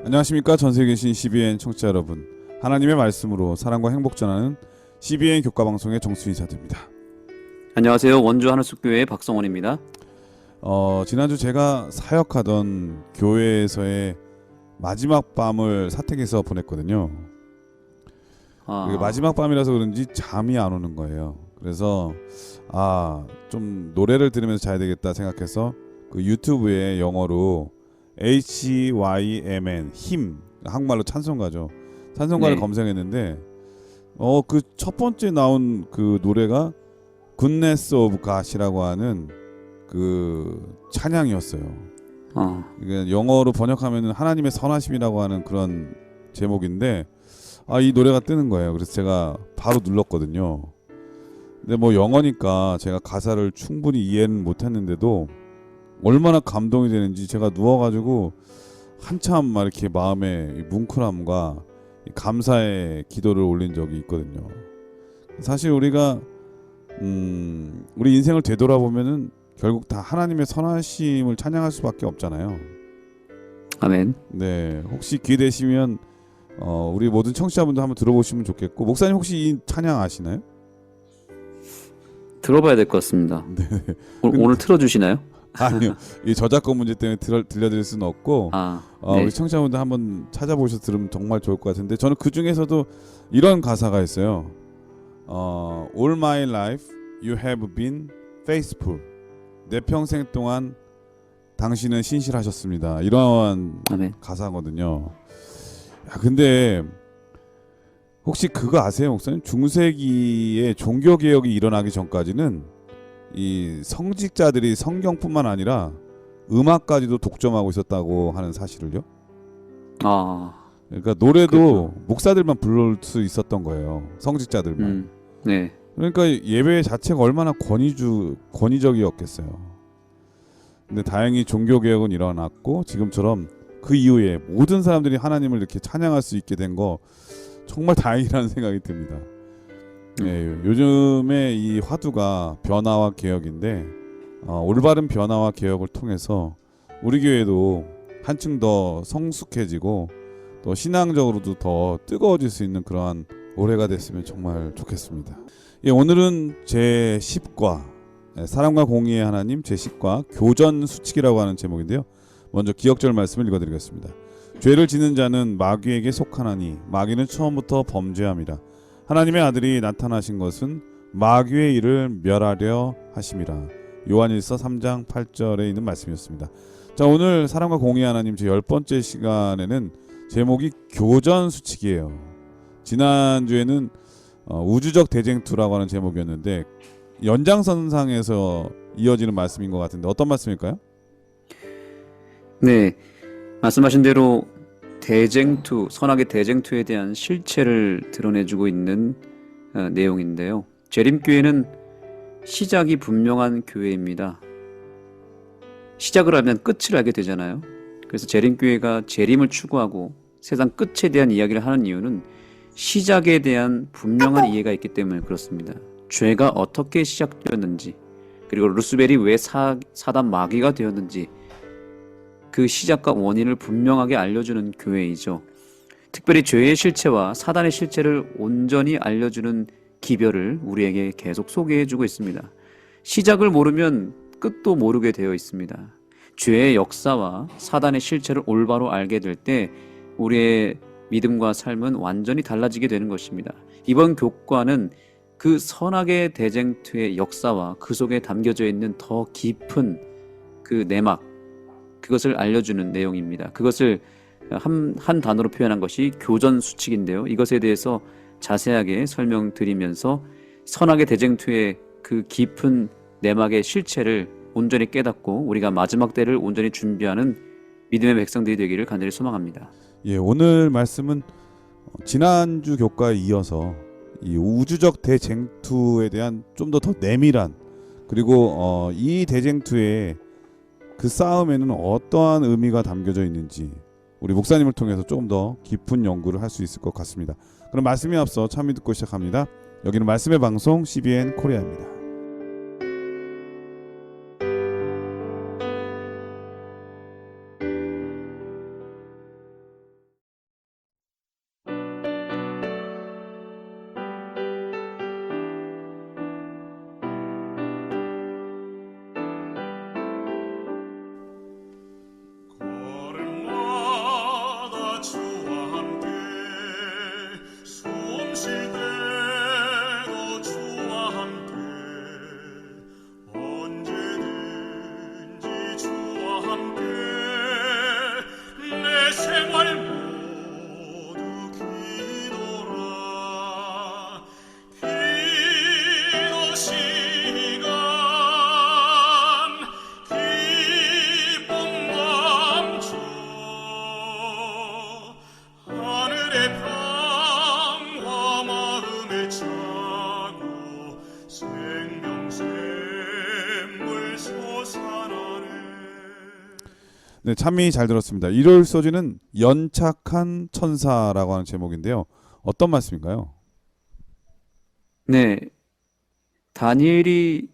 안녕하십니까. 전세계에 계신 CBN 청취자 여러분, 하나님의 말씀으로 사랑과 행복 전하는 CBN 교과방송의 정수 인사드립니다. 안녕하세요. 원주 하늘숲교회의 박성원입니다. 지난주 제가 사역하던 교회에서의 마지막 밤을 사택에서 보냈거든요. 마지막 밤이라서 그런지 잠이 안 오는 거예요. 그래서 좀 노래를 들으면서 자야 되겠다 생각해서 그 유튜브에 영어로 HYMN 힘, 한국말로 찬송가죠. 찬송가를 네. 검색했는데 그 첫 번째 나온 그 노래가 Goodness of God이라고 하는 그 찬양이었어요. 이게 영어로 번역하면은 하나님의 선하심이라고 하는 그런 제목인데 이 노래가 뜨는 거예요. 그래서 제가 바로 눌렀거든요. 근데 뭐 영어니까 제가 가사를 충분히 이해는 못했는데도 얼마나 감동이 되는지 제가 누워가지고 한참 막 이렇게 마음에 뭉클함과 감사의 기도를 올린 적이 있거든요. 사실 우리가 우리 인생을 되돌아보면은 결국 다 하나님의 선하심을 찬양할 수밖에 없잖아요. 아멘. 네, 혹시 기회 되시면 우리 모든 청취자분들 한번 들어보시면 좋겠고, 목사님 혹시 이 찬양 아시나요? 들어봐야 될 것 같습니다. 네. 오늘 틀어주시나요? 아니요, 이 저작권 문제 때문에 들려드릴 수는 없고, 네. 우리 청취자분들 한번 찾아보셔서 들으면 정말 좋을 것 같은데, 저는 그 중에서도 이런 가사가 있어요. All my life you have been faithful. 내 평생 동안 당신은 신실하셨습니다. 이런 아멘. 가사거든요. 근데 혹시 그거 아세요, 목사님? 중세기에 종교 개혁이 일어나기 전까지는 이 성직자들이 성경뿐만 아니라 음악까지도 독점하고 있었다고 하는 사실을요. 그러니까 노래도 그렇구나. 목사들만 부를 수 있었던 거예요. 성직자들만. 네. 그러니까 예배 자체가 얼마나 권위적이었겠어요. 근데 다행히 종교 개혁은 일어났고 지금처럼 그 이후에 모든 사람들이 하나님을 이렇게 찬양할 수 있게 된 거 정말 다행이라는 생각이 듭니다. 네, 요즘에 이 화두가 변화와 개혁인데 올바른 변화와 개혁을 통해서 우리 교회도 한층 더 성숙해지고 또 신앙적으로도 더 뜨거워질 수 있는 그러한 올해가 됐으면 정말 좋겠습니다. 오늘은 제10과 사랑과 공의의 하나님 제10과 교전 수칙이라고 하는 제목인데요. 먼저 기억절 말씀을 읽어드리겠습니다. 죄를 지는 자는 마귀에게 속하나니 마귀는 처음부터 범죄함이라. 하나님의 아들이 나타나신 것은 마귀의 일을 멸하려 하심이라. 요한일서 3장 8절에 있는 말씀이었습니다. 자, 오늘 사랑과 공의 하나님 제 10번째 시간에는 제목이 교전 수칙이에요. 지난주에는 우주적 대쟁투라고 하는 제목이었는데 연장선상에서 이어지는 말씀인 것 같은데 어떤 말씀일까요? 네. 말씀하신 대로 선악의 대쟁투에 대한 실체를 드러내주고 있는 내용인데요. 재림교회는 시작이 분명한 교회입니다. 시작을 하면 끝을 알게 되잖아요. 그래서 재림교회가 재림을 추구하고 세상 끝에 대한 이야기를 하는 이유는 시작에 대한 분명한 이해가 있기 때문에 그렇습니다. 죄가 어떻게 시작되었는지, 그리고 루스벨이 왜 사단 마귀가 되었는지 그 시작과 원인을 분명하게 알려주는 교회이죠. 특별히 죄의 실체와 사단의 실체를 온전히 알려주는 기별을 우리에게 계속 소개해주고 있습니다. 시작을 모르면 끝도 모르게 되어 있습니다. 죄의 역사와 사단의 실체를 올바로 알게 될 때 우리의 믿음과 삶은 완전히 달라지게 되는 것입니다. 이번 교과는 그 선악의 대쟁투의 역사와 그 속에 담겨져 있는 더 깊은 그 내막, 그것을 알려주는 내용입니다. 그것을 한 단어로 표현한 것이 교전 수칙인데요. 이것에 대해서 자세하게 설명드리면서 선악의 대쟁투의 그 깊은 내막의 실체를 온전히 깨닫고 우리가 마지막 때를 온전히 준비하는 믿음의 백성들이 되기를 간절히 소망합니다. 오늘 말씀은 지난주 교과에 이어서 이 우주적 대쟁투에 대한 좀 더 내밀한, 그리고 이 대쟁투의 그 싸움에는 어떠한 의미가 담겨져 있는지 우리 목사님을 통해서 조금 더 깊은 연구를 할 수 있을 것 같습니다. 그럼 말씀에 앞서 찬미 듣고 시작합니다. 여기는 말씀의 방송 CBN 코리아입니다. 네, 참이 잘 들었습니다. 일요일 소지는 연착한 천사라고 하는 제목인데요. 어떤 말씀인가요? 네, 다니엘이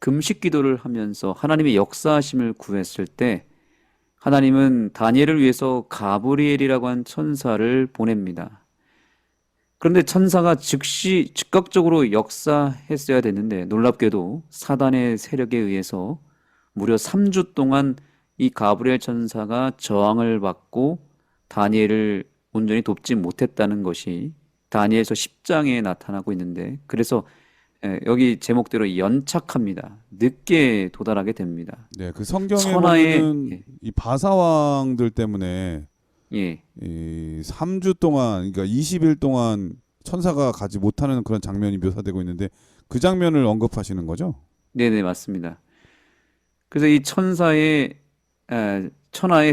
금식 기도를 하면서 하나님의 역사하심을 구했을 때 하나님은 다니엘을 위해서 가브리엘이라고 한 천사를 보냅니다. 그런데 천사가 즉시 즉각적으로 역사했어야 됐는데 놀랍게도 사단의 세력에 의해서 무려 3주 동안 이 가브리엘 천사가 저항을 받고 다니엘을 온전히 돕지 못했다는 것이 다니엘서 10장에 나타나고 있는데 그래서 여기 제목대로 연착합니다. 늦게 도달하게 됩니다. 네, 그 성경에 선하의 보면은 이 바사왕들 때문에 예, 이 3주 동안, 그러니까 20일 동안 천사가 가지 못하는 그런 장면이 묘사되고 있는데 그 장면을 언급하시는 거죠? 네네 맞습니다. 그래서 이 천하의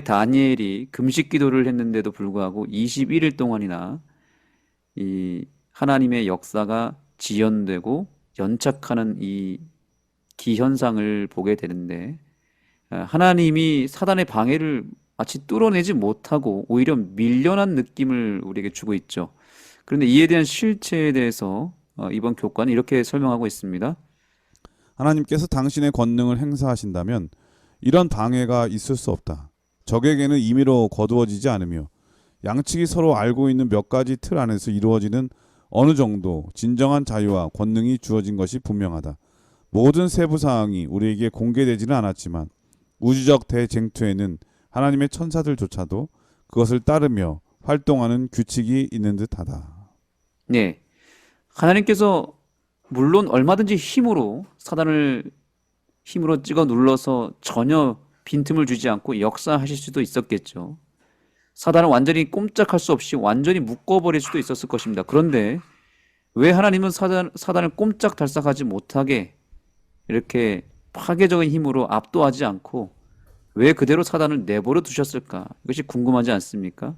다니엘이 금식 기도를 했는데도 불구하고 21일 동안이나 이 하나님의 역사가 지연되고 연착하는 이 기현상을 보게 되는데 하나님이 사단의 방해를 마치 뚫어내지 못하고 오히려 밀려난 느낌을 우리에게 주고 있죠. 그런데 이에 대한 실체에 대해서 이번 교과는 이렇게 설명하고 있습니다. 하나님께서 당신의 권능을 행사하신다면 이런 방해가 있을 수 없다. 적에게는 임의로 거두어지지 않으며 양측이 서로 알고 있는 몇 가지 틀 안에서 이루어지는 어느 정도 진정한 자유와 권능이 주어진 것이 분명하다. 모든 세부 사항이 우리에게 공개되지는 않았지만 우주적 대쟁투에는 하나님의 천사들조차도 그것을 따르며 활동하는 규칙이 있는 듯하다. 네. 하나님께서 물론 얼마든지 사단을 힘으로 찍어 눌러서 전혀 빈틈을 주지 않고 역사하실 수도 있었겠죠. 사단을 완전히 꼼짝할 수 없이 완전히 묶어버릴 수도 있었을 것입니다. 그런데 왜 하나님은 사단을 꼼짝달싹하지 못하게 이렇게 파괴적인 힘으로 압도하지 않고 왜 그대로 사단을 내버려 두셨을까? 이것이 궁금하지 않습니까?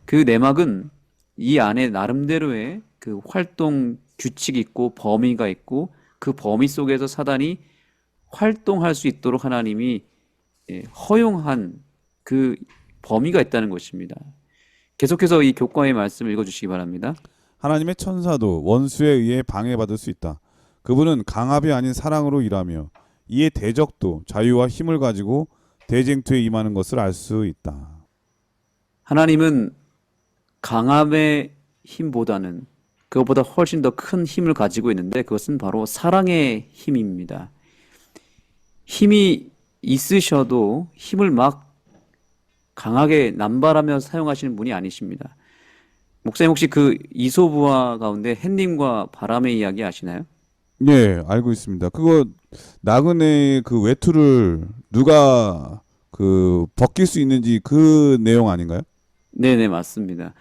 그 내막은 이 안에 나름대로의 그 활동 규칙이 있고 범위가 있고 그 범위 속에서 사단이 활동할 수 있도록 하나님이 허용한 그 범위가 있다는 것입니다. 계속해서 이 교과의 말씀을 읽어주시기 바랍니다. 하나님의 천사도 원수에 의해 방해받을 수 있다. 그분은 강압이 아닌 사랑으로 일하며 이에 대적도 자유와 힘을 가지고 대쟁투에 임하는 것을 알 수 있다. 하나님은 강압의 힘보다는 그것보다 훨씬 더 큰 힘을 가지고 있는데 그것은 바로 사랑의 힘입니다. 힘이 있으셔도 힘을 막 강하게 남발하며 사용하시는 분이 아니십니다. 목사님 혹시 그 이솝우화 가운데 햇님과 바람의 이야기 아시나요? 예, 알고 있습니다. 그거 나그네의 그 외투를 누가 그 벗길 수 있는지 그 내용 아닌가요? 네네 맞습니다.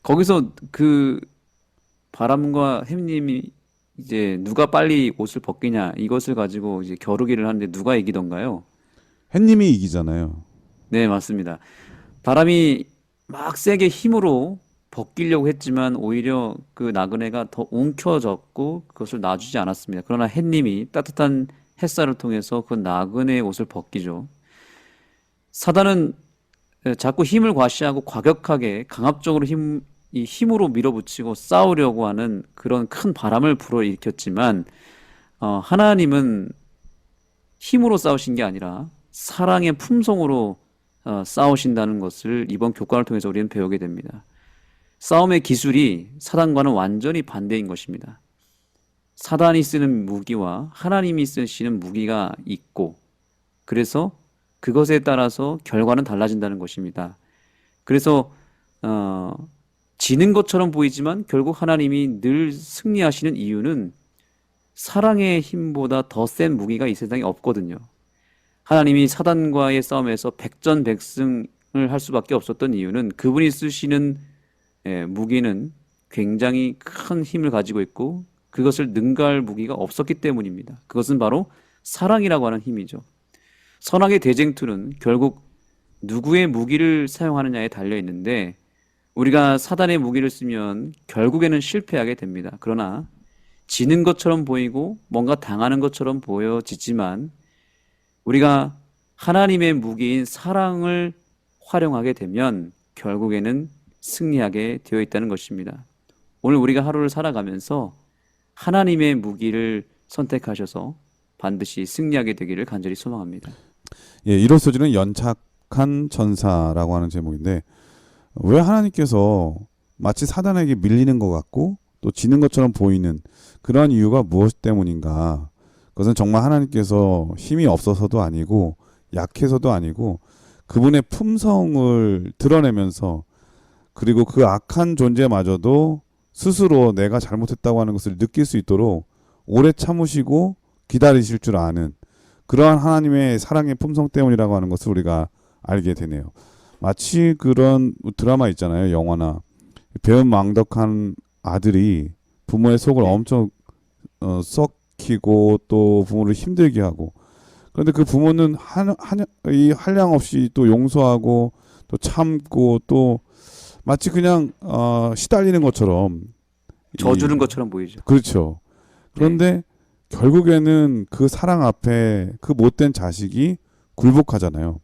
거기서 그 바람과 햇님이 이제 누가 빨리 옷을 벗기냐 이것을 가지고 이제 겨루기를 하는데 누가 이기던가요? 햇님이 이기잖아요. 네 맞습니다. 바람이 막 세게 힘으로 벗기려고 했지만 오히려 그 나그네가 더 움켜졌고 그것을 놔주지 않았습니다. 그러나 햇님이 따뜻한 햇살을 통해서 그 나그네의 옷을 벗기죠. 사단은 자꾸 힘을 과시하고 과격하게 강압적으로 힘으로 밀어붙이고 싸우려고 하는 그런 큰 바람을 불어일으켰지만 하나님은 힘으로 싸우신 게 아니라 사랑의 품성으로 싸우신다는 것을 이번 교과를 통해서 우리는 배우게 됩니다. 싸움의 기술이 사단과는 완전히 반대인 것입니다. 사단이 쓰는 무기와 하나님이 쓰시는 무기가 있고 그래서 그것에 따라서 결과는 달라진다는 것입니다. 그래서 지는 것처럼 보이지만 결국 하나님이 늘 승리하시는 이유는 사랑의 힘보다 더 센 무기가 이 세상에 없거든요. 하나님이 사단과의 싸움에서 백전백승을 할 수밖에 없었던 이유는 그분이 쓰시는 무기는 굉장히 큰 힘을 가지고 있고 그것을 능가할 무기가 없었기 때문입니다. 그것은 바로 사랑이라고 하는 힘이죠. 선악의 대쟁투는 결국 누구의 무기를 사용하느냐에 달려 있는데 우리가 사단의 무기를 쓰면 결국에는 실패하게 됩니다. 그러나 지는 것처럼 보이고 뭔가 당하는 것처럼 보여지지만 우리가 하나님의 무기인 사랑을 활용하게 되면 결국에는 승리하게 되어 있다는 것입니다. 오늘 우리가 하루를 살아가면서 하나님의 무기를 선택하셔서 반드시 승리하게 되기를 간절히 소망합니다. 예, 이로써지는 연착한 전사라고 하는 제목인데 왜 하나님께서 마치 사단에게 밀리는 것 같고 또 지는 것처럼 보이는 그런 이유가 무엇 때문인가? 그것은 정말 하나님께서 힘이 없어서도 아니고 약해서도 아니고 그분의 품성을 드러내면서 그리고 그 악한 존재마저도 스스로 내가 잘못했다고 하는 것을 느낄 수 있도록 오래 참으시고 기다리실 줄 아는 그러한 하나님의 사랑의 품성 때문이라고 하는 것을 우리가 알게 되네요. 마치 그런 드라마 있잖아요. 영화나 배은망덕한 아들이 부모의 속을 네. 엄청 썩히고 또 부모를 힘들게 하고 그런데 그 부모는 이 한량 없이 또 용서하고 또 참고 또 마치 그냥 시달리는 것처럼 져주는 것처럼 보이죠. 그렇죠. 그런데 결국에는 그 사랑 앞에 그 못된 자식이 굴복하잖아요.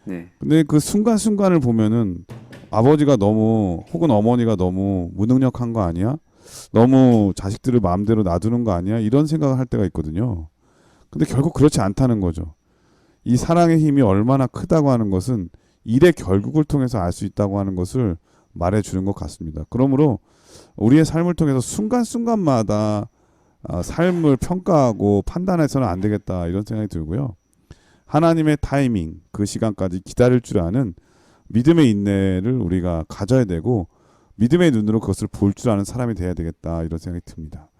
네. 근데 그 순간순간을 보면은 아버지가 너무 혹은 어머니가 너무 무능력한 거 아니야? 너무 자식들을 마음대로 놔두는 거 아니야? 이런 생각을 할 때가 있거든요. 근데 결국 그렇지 않다는 거죠. 이 사랑의 힘이 얼마나 크다고 하는 것은 일의 결국을 통해서 알 수 있다고 하는 것을 말해주는 것 같습니다. 그러므로 우리의 삶을 통해서 순간순간마다 삶을 평가하고 판단해서는 안 되겠다 이런 생각이 들고요. 하나님의 타이밍, 그 시간까지 기다릴 줄 아는 믿음의 인내를 우리가 가져야 되고 믿음의 눈으로 그것을 볼 줄 아는 사람이 돼야 되겠다 이런 생각이 듭니다.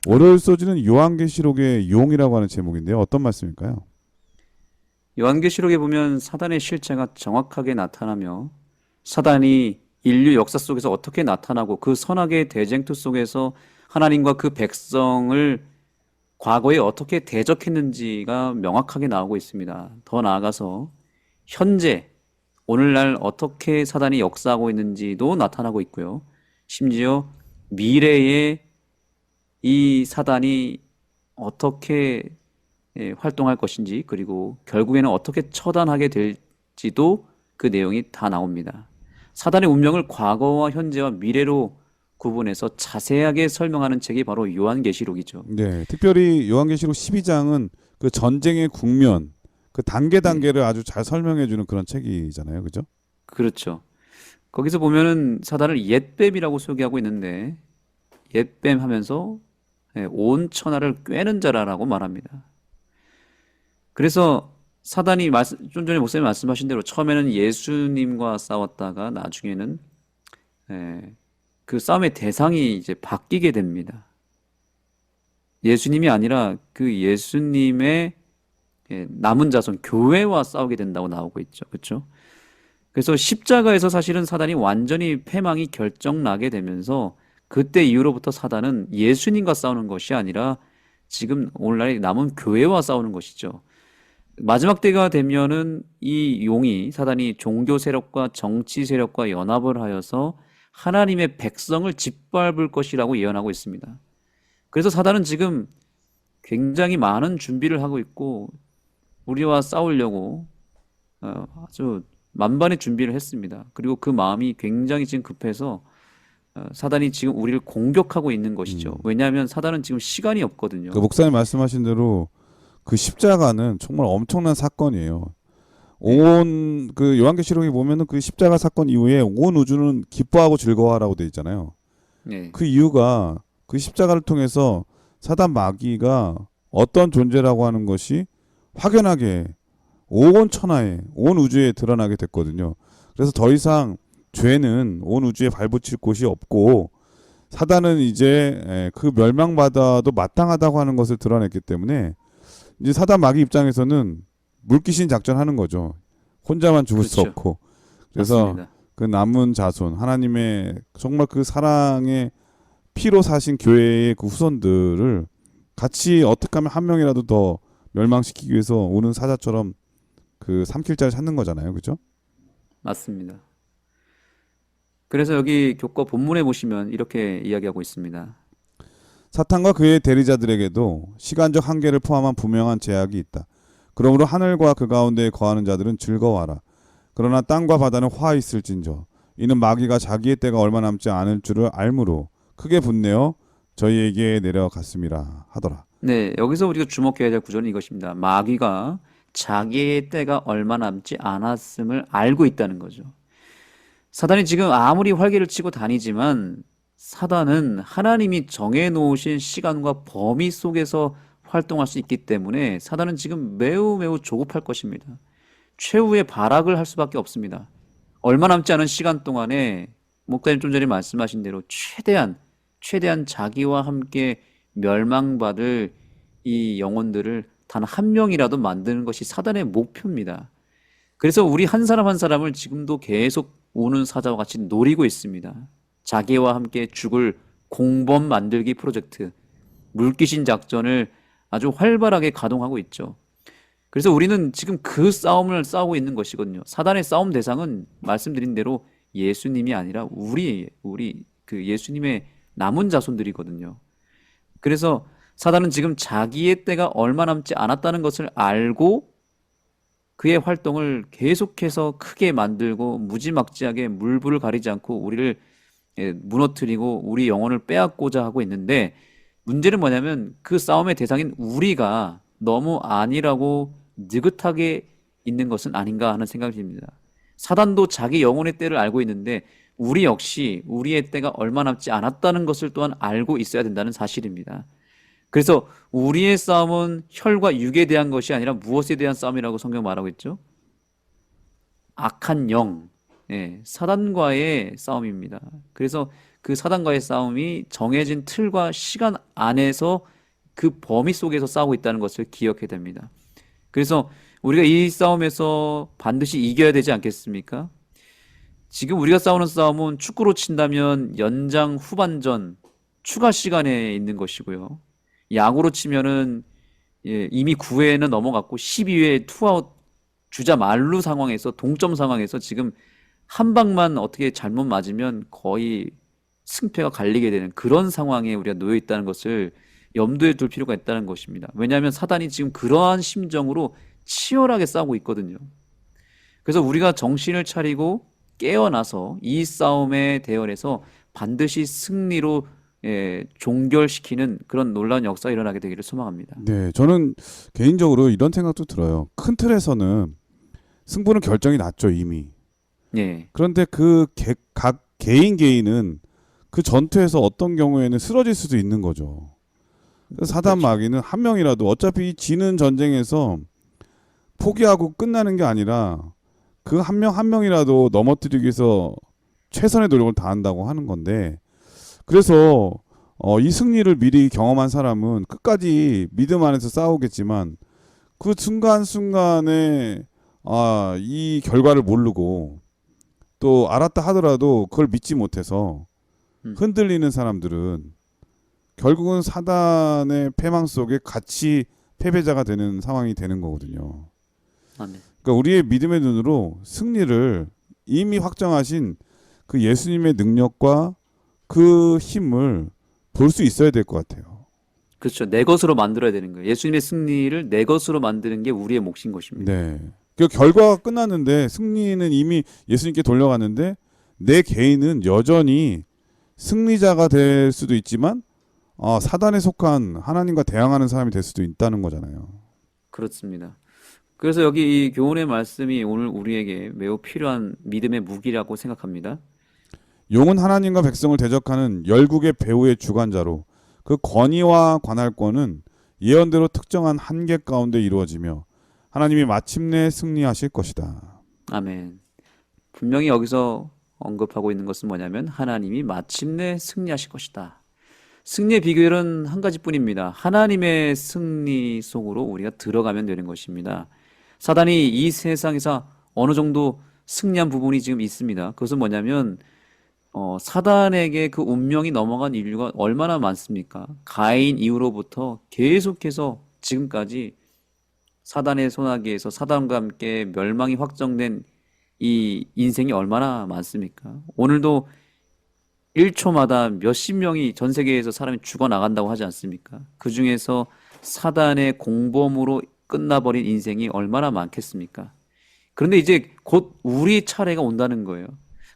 월요일 소지는 요한계시록의 용이라고 하는 제목인데요. 어떤 말씀일까요? 요한계시록에 보면 사단의 실체가 정확하게 나타나며 사단이 인류 역사 속에서 어떻게 나타나고 그 선악의 대쟁투 속에서 하나님과 그 백성을 과거에 어떻게 대적했는지가 명확하게 나오고 있습니다. 더 나아가서 현재 오늘날 어떻게 사단이 역사하고 있는지도 나타나고 있고요. 심지어 미래에 이 사단이 어떻게 활동할 것인지 그리고 결국에는 어떻게 처단하게 될지도 그 내용이 다 나옵니다. 사단의 운명을 과거와 현재와 미래로 구분해서 자세하게 설명하는 책이 바로 요한계시록이죠. 네, 특별히 요한계시록 12장은 그 전쟁의 국면, 그 단계를 아주 잘 설명해 주는 그런 책이잖아요. 그죠? 그렇죠. 거기서 보면은 사단을 옛뱀이라고 소개하고 있는데 옛뱀 하면서 온 천하를 꿰는 자라라고 말합니다. 그래서 사단이 좀 전에 목사님 말씀하신 대로 처음에는 예수님과 싸웠다가 나중에는 그 싸움의 대상이 이제 바뀌게 됩니다. 예수님이 아니라 그 예수님의 남은 자손 교회와 싸우게 된다고 나오고 있죠. 그렇죠? 그래서 십자가에서 사실은 사단이 완전히 패망이 결정나게 되면서 그때 이후로부터 사단은 예수님과 싸우는 것이 아니라 지금 오늘날 남은 교회와 싸우는 것이죠. 마지막 때가 되면은 이 용이 사단이 종교 세력과 정치 세력과 연합을 하여서 하나님의 백성을 짓밟을 것이라고 예언하고 있습니다. 그래서 사단은 지금 굉장히 많은 준비를 하고 있고 우리와 싸우려고 아주 만반의 준비를 했습니다. 그리고 그 마음이 굉장히 지금 급해서 사단이 지금 우리를 공격하고 있는 것이죠. 왜냐하면 사단은 지금 시간이 없거든요. 그 목사님 말씀하신 대로 그 십자가는 정말 엄청난 사건이에요. 온 그 요한계시록에 보면은 그 십자가 사건 이후에 온 우주는 기뻐하고 즐거워하라고 돼 있잖아요. 네. 그 이유가 그 십자가를 통해서 사단 마귀가 어떤 존재라고 하는 것이 확연하게 온 천하에 온 우주에 드러나게 됐거든요. 그래서 더 이상 죄는 온 우주에 발붙일 곳이 없고 사단은 이제 그 멸망받아도 마땅하다고 하는 것을 드러냈기 때문에 이제 사단 마귀 입장에서는 물귀신 작전하는 거죠. 혼자만 죽을 수 그렇죠. 없고. 그래서 맞습니다. 그 남은 자손 하나님의 정말 그 사랑의 피로 사신 교회의 그 후손들을 같이 어떻게 하면 한 명이라도 더 멸망시키기 위해서 오는 사자처럼 그 삼킬 자를 찾는 거잖아요. 그죠? 맞습니다. 그래서 여기 교과 본문에 보시면 이렇게 이야기하고 있습니다. 사탄과 그의 대리자들에게도 시간적 한계를 포함한 분명한 제약이 있다. 그러므로 하늘과 그 가운데에 거하는 자들은 즐거워하라. 그러나 땅과 바다는 화 있을진저 이는 마귀가 자기의 때가 얼마 남지 않을 줄을 알므로 크게 분내어 저희에게 내려갔음이라 하더라. 네, 여기서 우리가 주목해야 될 구조는 이것입니다. 마귀가 자기의 때가 얼마 남지 않았음을 알고 있다는 거죠. 사단이 지금 아무리 활개를 치고 다니지만 사단은 하나님이 정해놓으신 시간과 범위 속에서 활동할 수 있기 때문에 사단은 지금 매우 매우 조급할 것입니다. 최후의 발악을 할 수밖에 없습니다. 얼마 남지 않은 시간 동안에 목사님 좀 전에 말씀하신 대로 최대한 자기와 함께 멸망받을 이 영혼들을 단 한 명이라도 만드는 것이 사단의 목표입니다. 그래서 우리 한 사람 한 사람을 지금도 계속 오는 사자와 같이 노리고 있습니다. 자기와 함께 죽을 공범 만들기 프로젝트, 물귀신 작전을 아주 활발하게 가동하고 있죠. 그래서 우리는 지금 그 싸움을 싸우고 있는 것이거든요. 사단의 싸움 대상은 말씀드린 대로 예수님이 아니라 우리 그 예수님의 남은 자손들이거든요. 그래서 사단은 지금 자기의 때가 얼마 남지 않았다는 것을 알고 그의 활동을 계속해서 크게 만들고 무지막지하게 물불을 가리지 않고 우리를 무너뜨리고 우리 영혼을 빼앗고자 하고 있는데, 문제는 뭐냐면 그 싸움의 대상인 우리가 너무 안일하고 느긋하게 있는 것은 아닌가 하는 생각이 듭니다. 사단도 자기 영혼의 때를 알고 있는데 우리 역시 우리의 때가 얼마 남지 않았다는 것을 또한 알고 있어야 된다는 사실입니다. 그래서 우리의 싸움은 혈과 육에 대한 것이 아니라 무엇에 대한 싸움이라고 성경 말하고 있죠? 악한 영, 사단과의 싸움입니다. 그래서 그 사단과의 싸움이 정해진 틀과 시간 안에서 그 범위 속에서 싸우고 있다는 것을 기억해야 됩니다. 그래서 우리가 이 싸움에서 반드시 이겨야 되지 않겠습니까? 지금 우리가 싸우는 싸움은 축구로 친다면 연장 후반전 추가 시간에 있는 것이고요. 야구로 치면은 이미 9회는 넘어갔고 12회 투아웃 주자 만루 상황에서 동점 상황에서 지금 한 방만 어떻게 잘못 맞으면 거의 승패가 갈리게 되는 그런 상황에 우리가 놓여 있다는 것을 염두에 둘 필요가 있다는 것입니다. 왜냐하면 사단이 지금 그러한 심정으로 치열하게 싸우고 있거든요. 그래서 우리가 정신을 차리고 깨어나서 이 싸움에 대열해서 반드시 승리로 종결시키는 그런 놀라운 역사가 일어나게 되기를 소망합니다. 네, 저는 개인적으로 이런 생각도 들어요. 큰 틀에서는 승부는 결정이 났죠, 이미. 예, 그런데 각 개인은 그 전투에서 어떤 경우에는 쓰러질 수도 있는 거죠. 그래서 사단 그렇죠. 마귀는 한 명이라도 어차피 지는 전쟁에서 포기하고 끝나는 게 아니라 그 한 명 한 명이라도 넘어뜨리기 위해서 최선의 노력을 다한다고 하는 건데, 그래서 이 승리를 미리 경험한 사람은 끝까지 믿음 안에서 싸우겠지만 그 순간순간에 이 결과를 모르고 또 알았다 하더라도 그걸 믿지 못해서 흔들리는 사람들은 결국은 사단의 패망 속에 같이 패배자가 되는 상황이 되는 거거든요. 아멘. 그러니까 우리의 믿음의 눈으로 승리를 이미 확정하신 그 예수님의 능력과 그 힘을 볼 수 있어야 될 것 같아요. 그렇죠. 내 것으로 만들어야 되는 거예요. 예수님의 승리를 내 것으로 만드는 게 우리의 몫인 것입니다. 네. 그 결과가 끝났는데 승리는 이미 예수님께 돌려갔는데 내 개인은 여전히 승리자가 될 수도 있지만 사단에 속한 하나님과 대항하는 사람이 될 수도 있다는 거잖아요. 그렇습니다. 그래서 여기 이 교훈의 말씀이 오늘 우리에게 매우 필요한 믿음의 무기라고 생각합니다. 용은 하나님과 백성을 대적하는 열국의 배후의 주관자로 그 권위와 관할권은 예언대로 특정한 한계 가운데 이루어지며 하나님이 마침내 승리하실 것이다. 아멘. 분명히 여기서 언급하고 있는 것은 뭐냐면 하나님이 마침내 승리하실 것이다. 승리의 비결은 한 가지뿐입니다. 하나님의 승리 속으로 우리가 들어가면 되는 것입니다. 사단이 이 세상에서 어느 정도 승리한 부분이 지금 있습니다. 그것은 뭐냐면 사단에게 그 운명이 넘어간 인류가 얼마나 많습니까? 가인 이후로부터 계속해서 지금까지 사단의 손아귀에서 사단과 함께 멸망이 확정된 이 인생이 얼마나 많습니까? 오늘도 1초마다 몇십 명이 전 세계에서 사람이 죽어나간다고 하지 않습니까? 그 중에서 사단의 공범으로 끝나버린 인생이 얼마나 많겠습니까? 그런데 이제 곧 우리 차례가 온다는 거예요.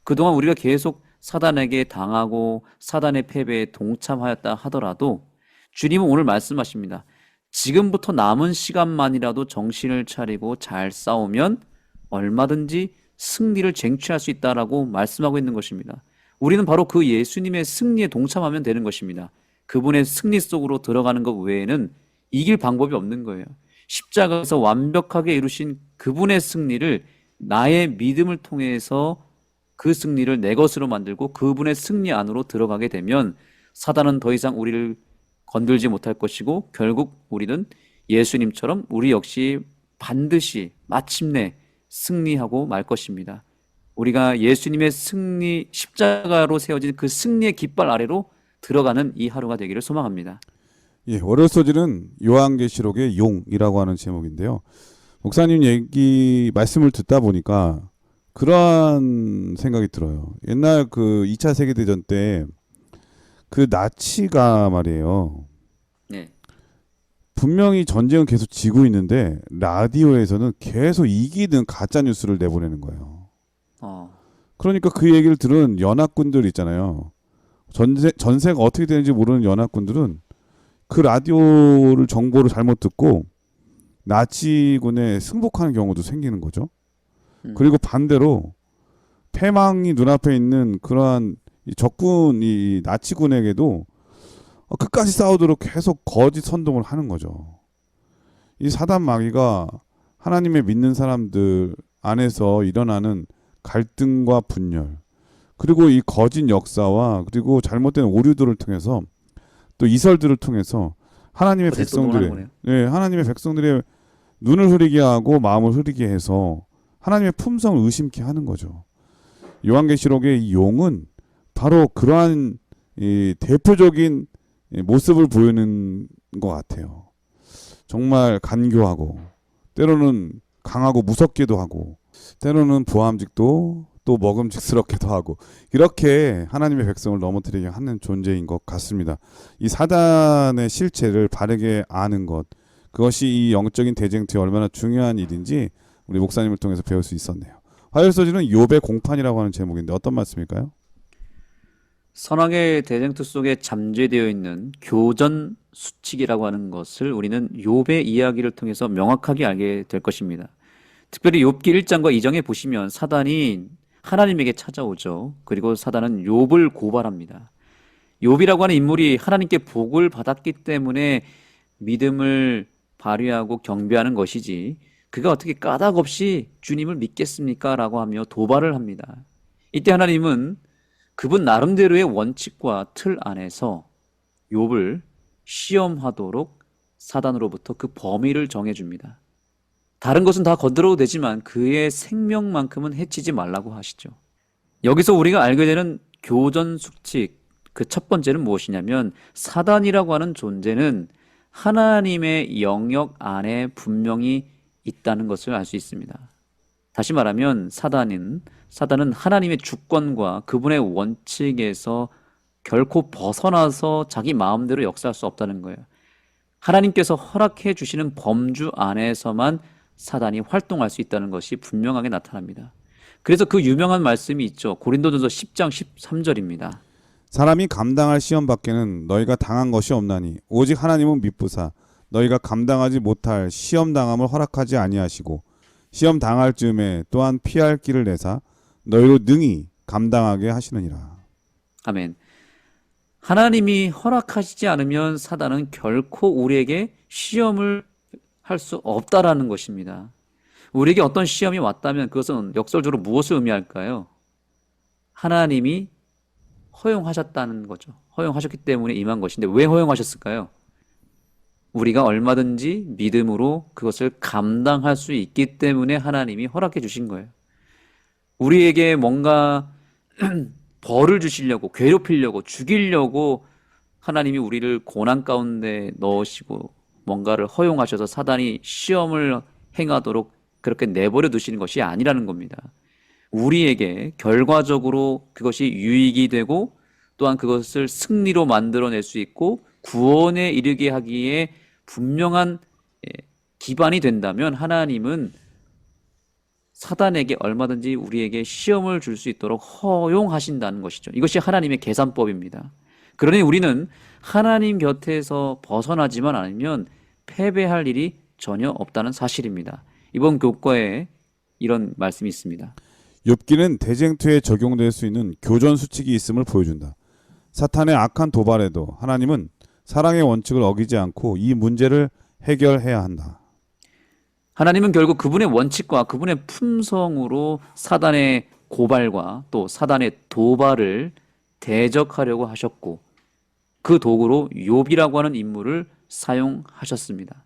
그동안 우리가 계속 사단에게 당하고 사단의 패배에 동참하였다 하더라도 주님은 오늘 말씀하십니다. 지금부터 남은 시간만이라도 정신을 차리고 잘 싸우면 얼마든지 승리를 쟁취할 수 있다라고 말씀하고 있는 것입니다. 우리는 바로 그 예수님의 승리에 동참하면 되는 것입니다. 그분의 승리 속으로 들어가는 것 외에는 이길 방법이 없는 거예요. 십자가에서 완벽하게 이루신 그분의 승리를 나의 믿음을 통해서 그 승리를 내 것으로 만들고 그분의 승리 안으로 들어가게 되면 사단은 더 이상 우리를 건들지 못할 것이고 결국 우리는 예수님처럼 우리 역시 반드시 마침내 승리하고 말 것입니다. 우리가 예수님의 승리, 십자가로 세워진 그 승리의 깃발 아래로 들어가는 이 하루가 되기를 소망합니다. 예, 월요 소지는 요한계시록의 용이라고 하는 제목인데요. 목사님 얘기 말씀을 듣다 보니까 그러한 생각이 들어요. 옛날 그 2차 세계대전 때 그 나치가 말이에요. 네. 분명히 전쟁은 계속 지고 있는데 라디오에서는 계속 이기는 가짜 뉴스를 내보내는 거예요. 그러니까 그 얘기를 들은 연합군들 있잖아요. 전세가 어떻게 되는지 모르는 연합군들은 그 라디오를 정보를 잘못 듣고 나치군에 승복하는 경우도 생기는 거죠. 그리고 반대로 패망이 눈앞에 있는 그러한 이 적군, 이 나치군에게도 끝까지 싸우도록 계속 거짓 선동을 하는 거죠. 이 사단 마귀가 하나님의 믿는 사람들 안에서 일어나는 갈등과 분열, 그리고 이 거짓 역사와 그리고 잘못된 오류들을 통해서 또 이설들을 통해서 하나님의 백성들의 하나님의 백성들의 눈을 흐리게 하고 마음을 흐리게 해서 하나님의 품성을 의심케 하는 거죠. 요한계시록의 이 용은 바로 그러한 이 대표적인 모습을 보이는 것 같아요. 정말 간교하고 때로는 강하고 무섭기도 하고 때로는 부함직도 또 먹음직스럽기도 하고 이렇게 하나님의 백성을 넘어뜨리게 하는 존재인 것 같습니다. 이 사단의 실체를 바르게 아는 것, 그것이 이 영적인 대쟁투에 얼마나 중요한 일인지 우리 목사님을 통해서 배울 수 있었네요. 화요일서지는 욥의 공판이라고 하는 제목인데 어떤 말씀일까요? 선악의 대쟁투 속에 잠재되어 있는 교전 수칙이라고 하는 것을 우리는 욥의 이야기를 통해서 명확하게 알게 될 것입니다. 특별히 욥기 1장과 2장에 보시면 사단이 하나님에게 찾아오죠. 그리고 사단은 욥을 고발합니다. 욥이라고 하는 인물이 하나님께 복을 받았기 때문에 믿음을 발휘하고 경배하는 것이지 그가 어떻게 까닭 없이 주님을 믿겠습니까? 라고 하며 도발을 합니다. 이때 하나님은 그분 나름대로의 원칙과 틀 안에서 욥을 시험하도록 사단으로부터 그 범위를 정해줍니다. 다른 것은 다 건드려도 되지만 그의 생명만큼은 해치지 말라고 하시죠. 여기서 우리가 알게 되는 교전 수칙, 그 첫 번째는 무엇이냐면 사단이라고 하는 존재는 하나님의 영역 안에 분명히 있다는 것을 알 수 있습니다. 다시 말하면 사단은 하나님의 주권과 그분의 원칙에서 결코 벗어나서 자기 마음대로 역사할 수 없다는 거예요. 하나님께서 허락해 주시는 범주 안에서만 사단이 활동할 수 있다는 것이 분명하게 나타납니다. 그래서 그 유명한 말씀이 있죠. 고린도전서 10장 13절입니다. 사람이 감당할 시험 밖에는 너희가 당한 것이 없나니 오직 하나님은 미쁘사 너희가 감당하지 못할 시험 당함을 허락하지 아니하시고 시험 당할 즈음에 또한 피할 길을 내사 너희로 능히 감당하게 하시느니라. 아멘. 하나님이 허락하시지 않으면 사단은 결코 우리에게 시험을 할 수 없다라는 것입니다. 우리에게 어떤 시험이 왔다면 그것은 역설적으로 무엇을 의미할까요? 하나님이 허용하셨다는 거죠. 허용하셨기 때문에 임한 것인데 왜 허용하셨을까요? 우리가 얼마든지 믿음으로 그것을 감당할 수 있기 때문에 하나님이 허락해 주신 거예요. 우리에게 뭔가 벌을 주시려고, 괴롭히려고, 죽이려고 하나님이 우리를 고난 가운데 넣으시고 뭔가를 허용하셔서 사단이 시험을 행하도록 그렇게 내버려 두시는 것이 아니라는 겁니다. 우리에게 결과적으로 그것이 유익이 되고 또한 그것을 승리로 만들어낼 수 있고 구원에 이르게 하기에 분명한 기반이 된다면 하나님은 사단에게 얼마든지 우리에게 시험을 줄 수 있도록 허용하신다는 것이죠. 이것이 하나님의 계산법입니다. 그러니 우리는 하나님 곁에서 벗어나지만 않으면 패배할 일이 전혀 없다는 사실입니다. 이번 교과에 이런 말씀이 있습니다. 욥기는 대쟁투에 적용될 수 있는 교전 수칙이 있음을 보여준다. 사탄의 악한 도발에도 하나님은 사랑의 원칙을 어기지 않고 이 문제를 해결해야 한다. 하나님은 결국 그분의 원칙과 그분의 품성으로 사단의 고발과 또 사단의 도발을 대적하려고 하셨고 그 도구로 욥이라고 하는 인물을 사용하셨습니다.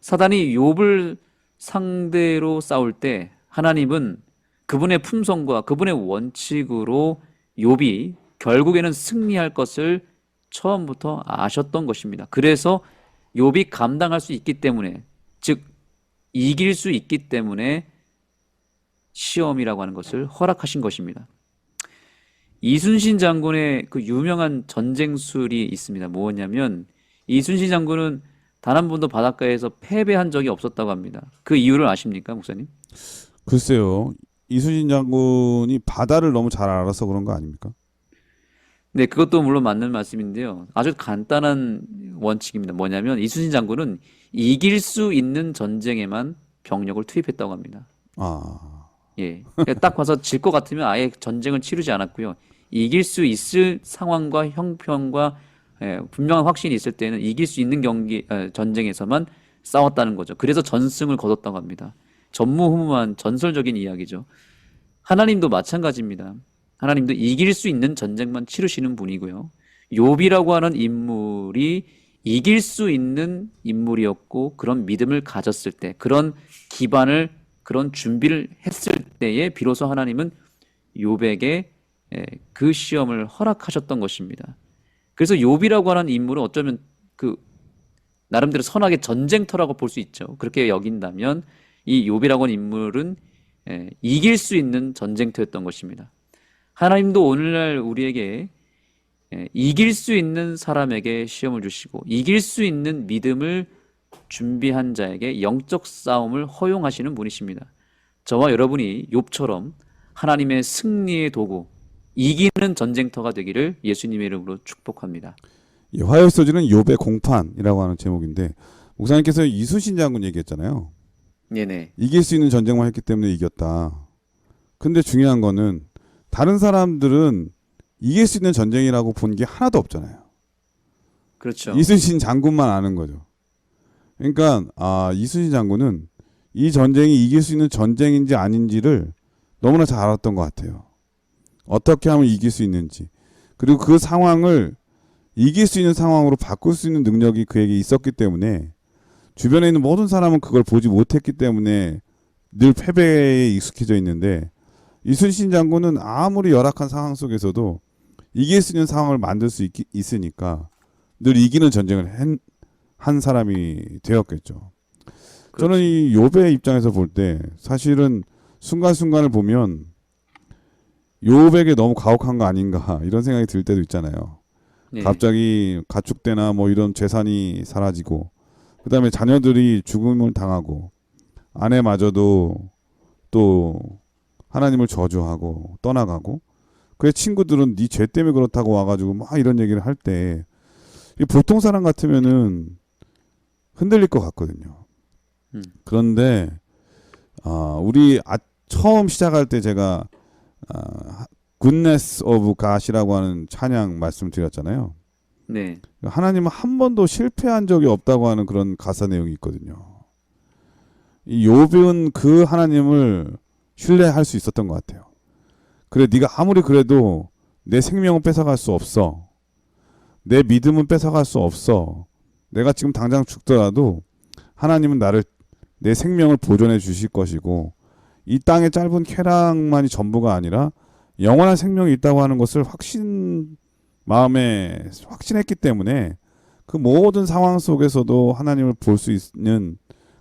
사단이 욥을 상대로 싸울 때 하나님은 그분의 품성과 그분의 원칙으로 욥이 결국에는 승리할 것을 처음부터 아셨던 것입니다. 그래서 욥이 감당할 수 있기 때문에, 즉 이길 수 있기 때문에 시험이라고 하는 것을 허락하신 것입니다. 이순신 장군의 그 유명한 전쟁술이 있습니다. 뭐냐면 이순신 장군은 단 한 번도 바닷가에서 패배한 적이 없었다고 합니다. 그 이유를 아십니까, 목사님? 글쎄요. 이순신 장군이 바다를 너무 잘 알아서 그런 거 아닙니까? 네, 그것도 물론 맞는 말씀인데요. 아주 간단한 원칙입니다. 뭐냐면 이순신 장군은 이길 수 있는 전쟁에만 병력을 투입했다고 합니다. 아, 예, 딱 봐서 질 것 같으면 아예 전쟁을 치르지 않았고요. 이길 수 있을 상황과 형편과 분명한 확신이 있을 때는 이길 수 있는 전쟁에서만 싸웠다는 거죠. 그래서 전승을 거뒀다고 합니다. 전무후무한 전설적인 이야기죠. 하나님도 마찬가지입니다. 하나님도 이길 수 있는 전쟁만 치르시는 분이고요. 욥이라고 하는 인물이 이길 수 있는 인물이었고 그런 믿음을 가졌을 때, 그런 기반을, 그런 준비를 했을 때에 비로소 하나님은 욥에게 그 시험을 허락하셨던 것입니다. 그래서 욥이라고 하는 인물은 어쩌면 그 나름대로 선악의 전쟁터라고 볼 수 있죠. 그렇게 여긴다면 이 욥이라고 하는 인물은 이길 수 있는 전쟁터였던 것입니다. 하나님도 오늘날 우리에게 이길 수 있는 사람에게 시험을 주시고 이길 수 있는 믿음을 준비한 자에게 영적 싸움을 허용하시는 분이십니다. 저와 여러분이 욥처럼 하나님의 승리의 도구, 이기는 전쟁터가 되기를 예수님의 이름으로 축복합니다. 이 화요일 소지는 욥의 공판이라고 하는 제목인데 목사님께서 이순신 장군 얘기했잖아요. 네네. 이길 수 있는 전쟁만 했기 때문에 이겼다. 근데 중요한 거는 다른 사람들은 이길 수 있는 전쟁이라고 본 게 하나도 없잖아요. 그렇죠. 이순신 장군만 아는 거죠. 그러니까 이순신 장군은 이 전쟁이 이길 수 있는 전쟁인지 아닌지를 너무나 잘 알았던 것 같아요. 어떻게 하면 이길 수 있는지, 그리고 그 상황을 이길 수 있는 상황으로 바꿀 수 있는 능력이 그에게 있었기 때문에 주변에 있는 모든 사람은 그걸 보지 못했기 때문에 늘 패배에 익숙해져 있는데 이순신 장군은 아무리 열악한 상황 속에서도 이길 수 있는 상황을 만들 수 있으니까 늘 이기는 전쟁을 한 사람이 되었겠죠. 그렇죠. 저는 이 욥의 입장에서 볼 때 사실은 순간순간을 보면 욥에게 너무 가혹한 거 아닌가 이런 생각이 들 때도 있잖아요. 네. 갑자기 가축대나 뭐 이런 재산이 사라지고 그다음에 자녀들이 죽음을 당하고 아내마저도 또 하나님을 저주하고 떠나가고 그의 친구들은 네 죄 때문에 그렇다고 와가지고 막 이런 얘기를 할 때 보통 사람 같으면은 흔들릴 것 같거든요. 그런데 우리 처음 시작할 때 제가 Goodness of God이라고 하는 찬양 말씀드렸잖아요. 네. 하나님은 한 번도 실패한 적이 없다고 하는 그런 가사 내용이 있거든요. 이 욥은 그 하나님을 신뢰할 수 있었던 것 같아요. 그래, 네가 아무리 그래도 내 생명은 뺏어갈 수 없어. 내 믿음은 뺏어갈 수 없어. 내가 지금 당장 죽더라도 하나님은 내 생명을 보존해 주실 것이고 이 땅의 짧은 쾌락만이 전부가 아니라 영원한 생명이 있다고 하는 것을 마음에 확신했기 때문에 그 모든 상황 속에서도 하나님을 볼 수 있는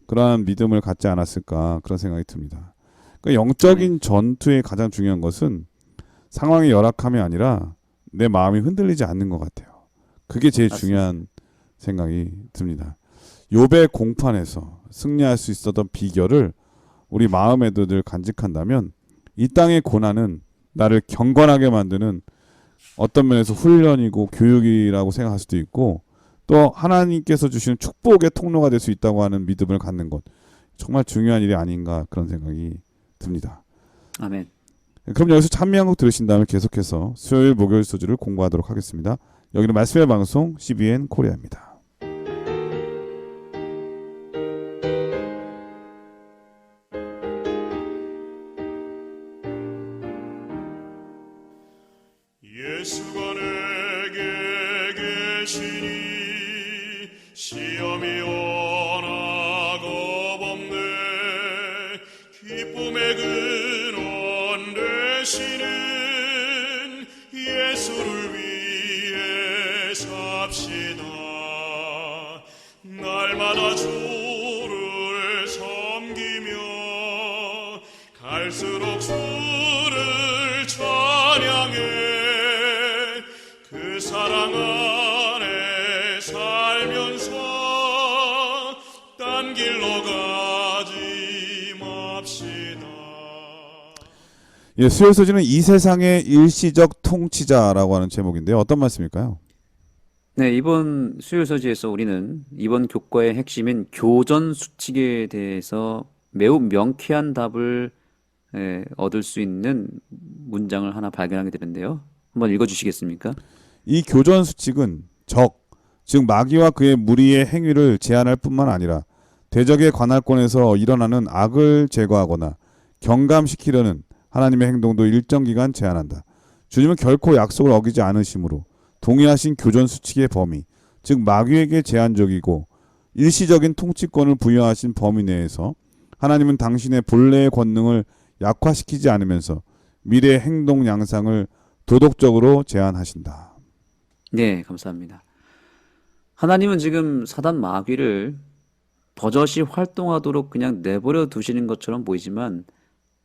그러한 믿음을 갖지 않았을까 그런 생각이 듭니다. 그러니까 영적인 전투의 가장 중요한 것은 상황이 열악함이 아니라 내 마음이 흔들리지 않는 것 같아요. 그게 제일 맞습니다. 중요한 생각이 듭니다. 욥의 공판에서 승리할 수 있었던 비결을 우리 마음에도 늘 간직한다면 이 땅의 고난은 나를 경건하게 만드는 어떤 면에서 훈련이고 교육이라고 생각할 수도 있고 또 하나님께서 주시는 축복의 통로가 될 수 있다고 하는 믿음을 갖는 것 정말 중요한 일이 아닌가 그런 생각이 듭니다. 아멘. 그럼 여기서 찬미 한 곡 들으신 다음에 계속해서 수요일 목요일 소주를 공부하도록 하겠습니다. 여기는 말씀의 방송 CBN 코리아입니다. 예수가 내게 계시니 시험이 워낙 겁없네. 기쁨의 근원 되시는 예수를 위해 삽시다. 날마다 주를 섬기며 갈수록 주를 찬양해. 그 사랑 안에 살면서 딴 길로 가지 맙시다. 예, 수요일 소지는 이 세상의 일시적 통치자라고 하는 제목인데요. 어떤 말씀일까요? 네, 이번 수요일 서지에서 우리는 이번 교과의 핵심인 교전 수칙에 대해서 매우 명쾌한 답을 얻을 수 있는 문장을 하나 발견하게 되는데요. 한번 읽어주시겠습니까? 이 교전 수칙은 즉 마귀와 그의 무리의 행위를 제한할 뿐만 아니라 대적의 관할권에서 일어나는 악을 제거하거나 경감시키려는 하나님의 행동도 일정 기간 제한한다. 주님은 결코 약속을 어기지 않으시므로 동의하신 교전 수칙의 범위, 즉 마귀에게 제한적이고 일시적인 통치권을 부여하신 범위 내에서 하나님은 당신의 본래의 권능을 약화시키지 않으면서 미래의 행동 양상을 도덕적으로 제한하신다. 네, 감사합니다. 하나님은 지금 사단 마귀를 버젓이 활동하도록 그냥 내버려 두시는 것처럼 보이지만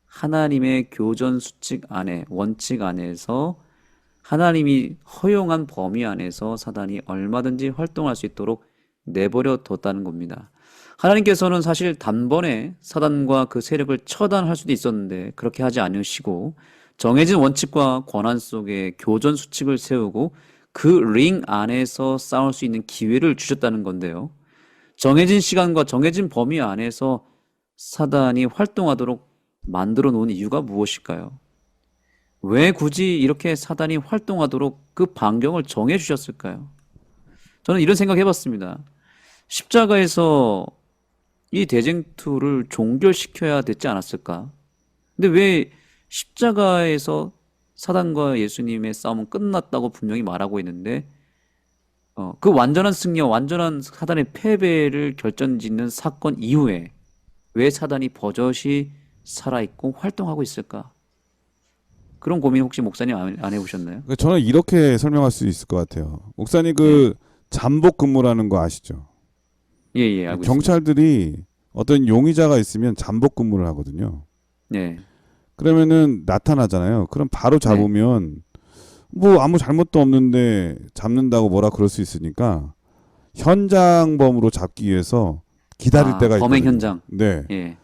하나님의 교전 수칙 안에, 원칙 안에서 하나님이 허용한 범위 안에서 사단이 얼마든지 활동할 수 있도록 내버려 뒀다는 겁니다. 하나님께서는 사실 단번에 사단과 그 세력을 처단할 수도 있었는데 그렇게 하지 않으시고 정해진 원칙과 권한 속에 교전 수칙을 세우고 그 링 안에서 싸울 수 있는 기회를 주셨다는 건데요. 정해진 시간과 정해진 범위 안에서 사단이 활동하도록 만들어 놓은 이유가 무엇일까요? 왜 굳이 이렇게 사단이 활동하도록 그 반경을 정해 주셨을까요? 저는 이런 생각 해봤습니다. 십자가에서 이 대쟁투를 종결시켜야 됐지 않았을까? 근데 왜 십자가에서 사단과 예수님의 싸움은 끝났다고 분명히 말하고 있는데 그 완전한 승리와 완전한 사단의 패배를 결정짓는 사건 이후에 왜 사단이 버젓이 살아있고 활동하고 있을까? 그런 고민 혹시 목사님 안 해보셨나요? 저는 이렇게 설명할 수 있을 것 같아요. 목사님 그 잠복 근무라는 거 아시죠? 예, 알고 있습니다. 경찰들이 어떤 용의자가 있으면 잠복 근무를 하거든요. 네, 그러면은 나타나잖아요. 그럼 바로 잡으면 뭐 아무 잘못도 없는데 잡는다고 뭐라 그럴 수 있으니까 현장범으로 잡기 위해서 기다릴 때가 있거든요. 범행 현장. 네. 예,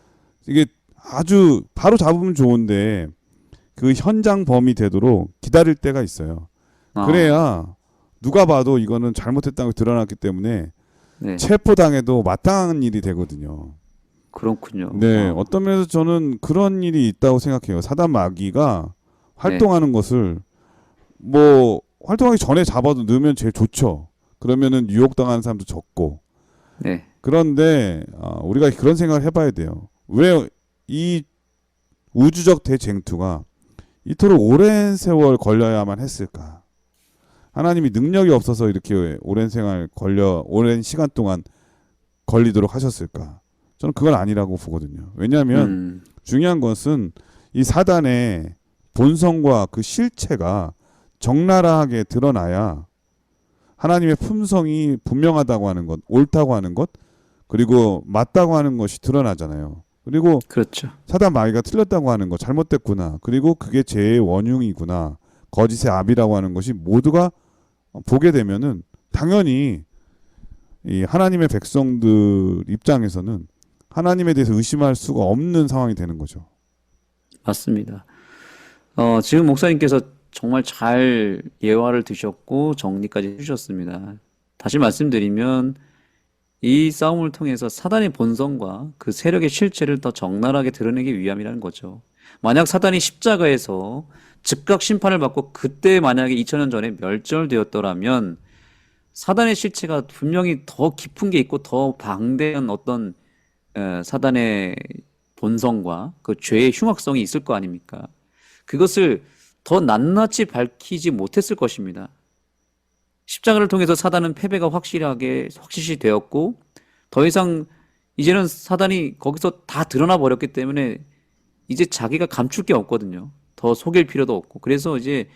이게 아주 바로 잡으면 좋은데 그 현장범이 되도록 기다릴 때가 있어요. 그래야 누가 봐도 이거는 잘못했다고 드러났기 때문에 네, 체포당해도 마땅한 일이 되거든요. 그렇군요. 네, 어떤 면에서 저는 그런 일이 있다고 생각해요. 사단 마귀가 활동하는 것을 뭐 활동하기 전에 잡아도 넣으면 제일 좋죠. 그러면은 유혹당하는 사람도 적고. 네, 그런데 우리가 그런 생각을 해봐야 돼요. 왜 이 우주적 대쟁투가 이토록 오랜 세월 걸려야만 했을까? 하나님이 능력이 없어서 이렇게 오랜 시간 동안 걸리도록 하셨을까? 저는 그건 아니라고 보거든요. 왜냐하면 중요한 것은 이 사단의 본성과 그 실체가 적나라하게 드러나야 하나님의 품성이 분명하다고 하는 것, 옳다고 하는 것, 그리고 맞다고 하는 것이 드러나잖아요. 그리고 그렇죠. 사단 마귀가 틀렸다고 하는 거, 잘못됐구나. 그리고 그게 죄의 원흉이구나. 거짓의 압이라고 하는 것이 모두가 보게 되면은 당연히 이 하나님의 백성들 입장에서는 하나님에 대해서 의심할 수가 없는 상황이 되는 거죠. 맞습니다. 지금 목사님께서 정말 잘 예화를 드셨고 정리까지 해주셨습니다. 다시 말씀드리면 이 싸움을 통해서 사단의 본성과 그 세력의 실체를 더 적나라하게 드러내기 위함이라는 거죠. 만약 사단이 십자가에서 즉각 심판을 받고 그때 만약에 2000년 전에 멸절되었더라면 사단의 실체가 분명히 더 깊은 게 있고 더 방대한 어떤 사단의 본성과 그 죄의 흉악성이 있을 거 아닙니까? 그것을 더 낱낱이 밝히지 못했을 것입니다. 십자가를 통해서 사단은 패배가 확실시 되었고 더 이상 이제는 사단이 거기서 다 드러나 버렸기 때문에 이제 자기가 감출 게 없거든요. 더 속일 필요도 없고 그래서 이제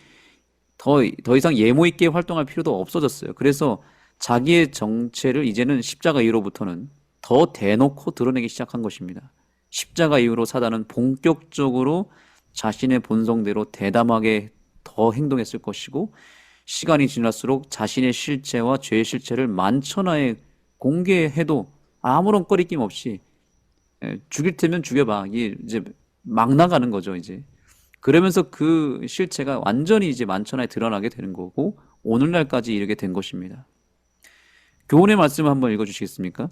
더 이상 예모 있게 활동할 필요도 없어졌어요. 그래서 자기의 정체를 이제는 십자가 이후로부터는 더 대놓고 드러내기 시작한 것입니다. 십자가 이후로 사단은 본격적으로 자신의 본성대로 대담하게 더 행동했을 것이고 시간이 지날수록 자신의 실체와 죄의 실체를 만천하에 공개해도 아무런 꺼리낌 없이 죽일 테면 죽여봐. 이제 막 나가는 거죠, 이제. 그러면서 그 실체가 완전히 이제 만천하에 드러나게 되는 거고 오늘날까지 이르게 된 것입니다. 교훈의 말씀을 한번 읽어주시겠습니까?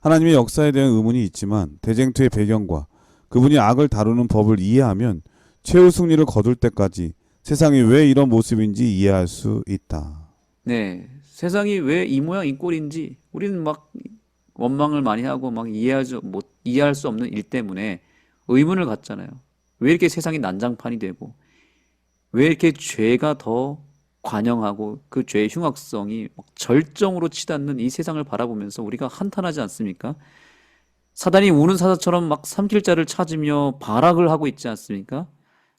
하나님의 역사에 대한 의문이 있지만 대쟁투의 배경과 그분이 악을 다루는 법을 이해하면 최후 승리를 거둘 때까지 세상이 왜 이런 모습인지 이해할 수 있다. 네, 세상이 왜 이 모양 이 꼴인지 우리는 막 원망을 많이 하고 막 이해할 수 없는 일 때문에 의문을 갖잖아요. 왜 이렇게 세상이 난장판이 되고 왜 이렇게 죄가 더 관영하고 그 죄의 흉악성이 막 절정으로 치닫는 이 세상을 바라보면서 우리가 한탄하지 않습니까? 사단이 우는 사자처럼 막 삼킬 자를 찾으며 발악을 하고 있지 않습니까?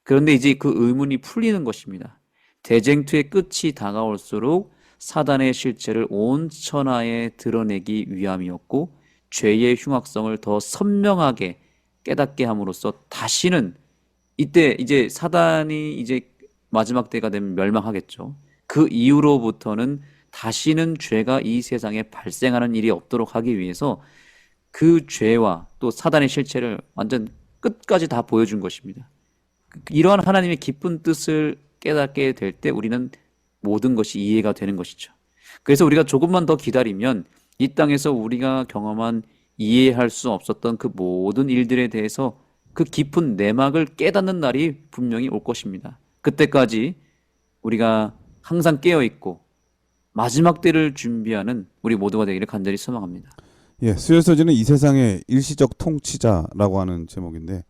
그런데 이제 그 의문이 풀리는 것입니다. 대쟁투의 끝이 다가올수록 사단의 실체를 온 천하에 드러내기 위함이었고 죄의 흉악성을 더 선명하게 깨닫게 함으로써 다시는 이때 이제 사단이 이제 마지막 때가 되면 멸망하겠죠. 그 이후로부터는 다시는 죄가 이 세상에 발생하는 일이 없도록 하기 위해서 그 죄와 또 사단의 실체를 완전 끝까지 다 보여준 것입니다. 이러한 하나님의 깊은 뜻을 깨닫게 될 때 우리는 모든 것이 이해가 되는 것이죠. 그래서 우리가 조금만 더 기다리면 이 땅에서 우리가 경험한 이해할 수 없었던 그 모든 일들에 대해서 그 깊은 내막을 깨닫는 날이 분명히 올 것입니다. 그때까지 우리가 항상 깨어있고 마지막 때를 준비하는 우리 모두가 되기를 간절히 소망합니다. 예, 수요서지는 이 세상의 일시적 통치자라고 하는 제목인데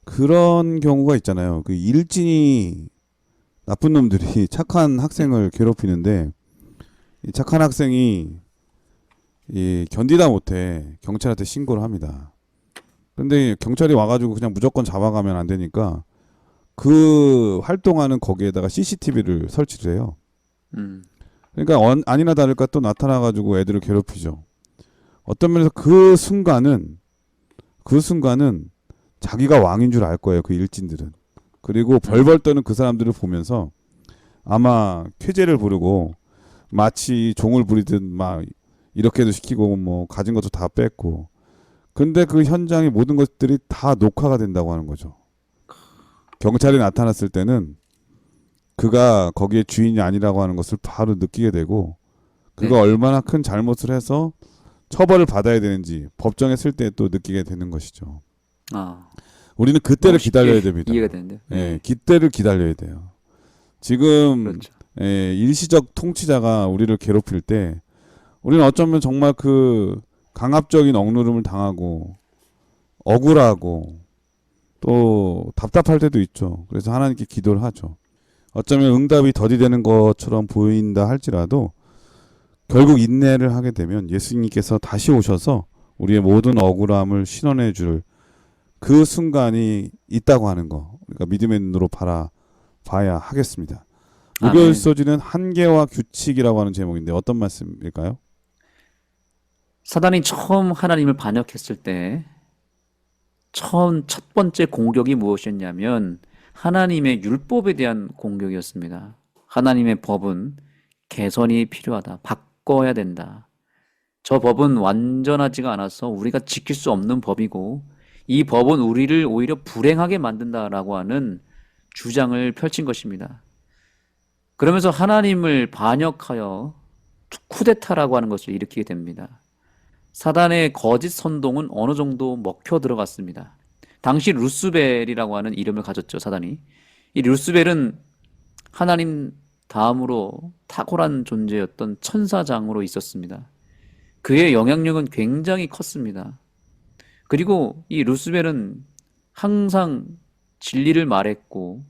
그런 경우가 있잖아요. 그 일진이 나쁜 놈들이 착한 학생을 괴롭히는데 이 착한 학생이 견디다 못해 경찰한테 신고를 합니다. 근데 경찰이 와가지고 그냥 무조건 잡아가면 안 되니까 그 활동하는 거기에다가 CCTV를 설치를 해요. 그러니까 아니나 다를까 또 나타나가지고 애들을 괴롭히죠. 어떤 면에서 그 순간은 자기가 왕인 줄 알 거예요. 그 일진들은. 그리고 벌벌 떠는 그 사람들을 보면서 아마 쾌재를 부르고 마치 종을 부리듯 막 이렇게도 시키고 뭐 가진 것도 다 뺐고 근데 그 현장의 모든 것들이 다 녹화가 된다고 하는 거죠. 경찰이 나타났을 때는 그가 거기에 주인이 아니라고 하는 것을 바로 느끼게 되고 그가 얼마나 큰 잘못을 해서 처벌을 받아야 되는지 법정에 쓸 때 또 느끼게 되는 것이죠. 우리는 그때를 기다려야 됩니다. 이해가 되는데. 예, 그때를 기다려야 돼요. 지금 그렇죠. 일시적 통치자가 우리를 괴롭힐 때 우리는 어쩌면 정말 그 강압적인 억누름을 당하고 억울하고 또 답답할 때도 있죠. 그래서 하나님께 기도를 하죠. 어쩌면 응답이 더디되는 것처럼 보인다 할지라도 결국 인내를 하게 되면 예수님께서 다시 오셔서 우리의 모든 억울함을 신원해 줄 그 순간이 있다고 하는 거 우리가 믿음의 눈으로 바라봐야 하겠습니다. 무교일서지는 한계와 규칙이라고 하는 제목인데 어떤 말씀일까요? 사단이 처음 하나님을 반역했을 때 첫 번째 공격이 무엇이었냐면 하나님의 율법에 대한 공격이었습니다. 하나님의 법은 개선이 필요하다. 바꿔야 된다. 저 법은 완전하지가 않아서 우리가 지킬 수 없는 법이고 이 법은 우리를 오히려 불행하게 만든다라고 하는 주장을 펼친 것입니다. 그러면서 하나님을 반역하여 쿠데타라고 하는 것을 일으키게 됩니다. 사단의 거짓 선동은 어느 정도 먹혀 들어갔습니다. 당시 루스벨이라고 하는 이름을 가졌죠, 사단이. 이 루스벨은 하나님 다음으로 탁월한 존재였던 천사장으로 있었습니다. 그의 영향력은 굉장히 컸습니다. 그리고 이 루스벨은 항상 진리를 말했고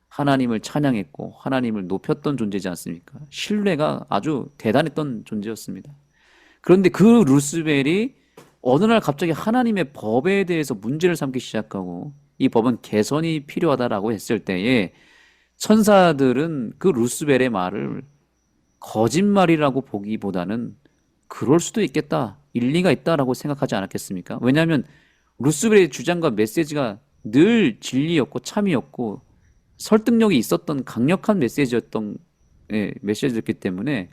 하나님을 찬양했고 하나님을 높였던 존재지 않습니까? 신뢰가 아주 대단했던 존재였습니다. 그런데 그 루스벨이 어느 날 갑자기 하나님의 법에 대해서 문제를 삼기 시작하고 이 법은 개선이 필요하다라고 했을 때에 천사들은 그 루스벨의 말을 거짓말이라고 보기보다는 그럴 수도 있겠다, 일리가 있다라고 생각하지 않았겠습니까? 왜냐하면 루스벨의 주장과 메시지가 늘 진리였고 참이었고 설득력이 있었던 강력한 메시지였기 때문에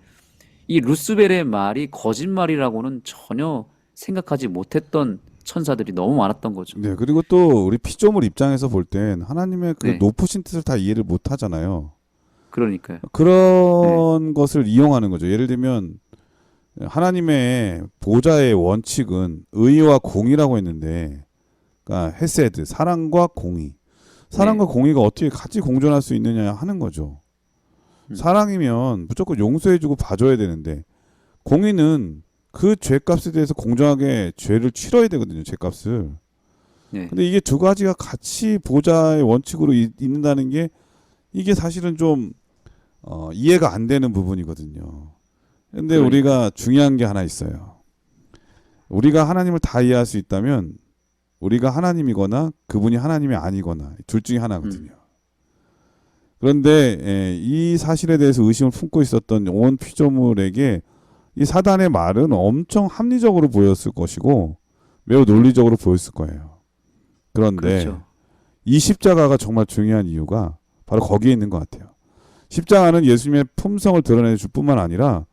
이 루스벨의 말이 거짓말이라고는 전혀 생각하지 못했던 천사들이 너무 많았던 거죠. 네, 그리고 또 우리 피조물 입장에서 볼 땐 하나님의 그 네. 높으신 뜻을 다 이해를 못 하잖아요. 그러니까요. 그런 것을 이용하는 거죠. 예를 들면 하나님의 보좌의 원칙은 의와 공의라고 했는데, 그러니까 헤세드, 사랑과 공의. 사랑과 공의가 어떻게 같이 공존할 수 있느냐 하는 거죠. 사랑이면 무조건 용서해주고 봐줘야 되는데, 공의는 그 죄값에 대해서 공정하게 죄를 치러야 되거든요. 죄값을. 네. 근데 이게 두 가지가 같이 보좌의 원칙으로 있는다는 게 이게 사실은 좀 이해가 안 되는 부분이거든요. 근데 그러니까. 우리가 중요한 게 하나 있어요. 우리가 하나님을 다 이해할 수 있다면 우리가 하나님이거나 그분이 하나님이 아니거나 둘 중에 하나거든요. 그런데 이 사실에 대해서 의심을 품고 있었던 온 피조물에게 이 사단의 말은 엄청 합리적으로 보였을 것이고 매우 논리적으로 보였을 거예요. 그런데 그렇죠. 이 십자가가 정말 중요한 이유가 바로 거기에 있는 것 같아요. 십자가는 예수님의 품성을 드러내줄 뿐만 아니라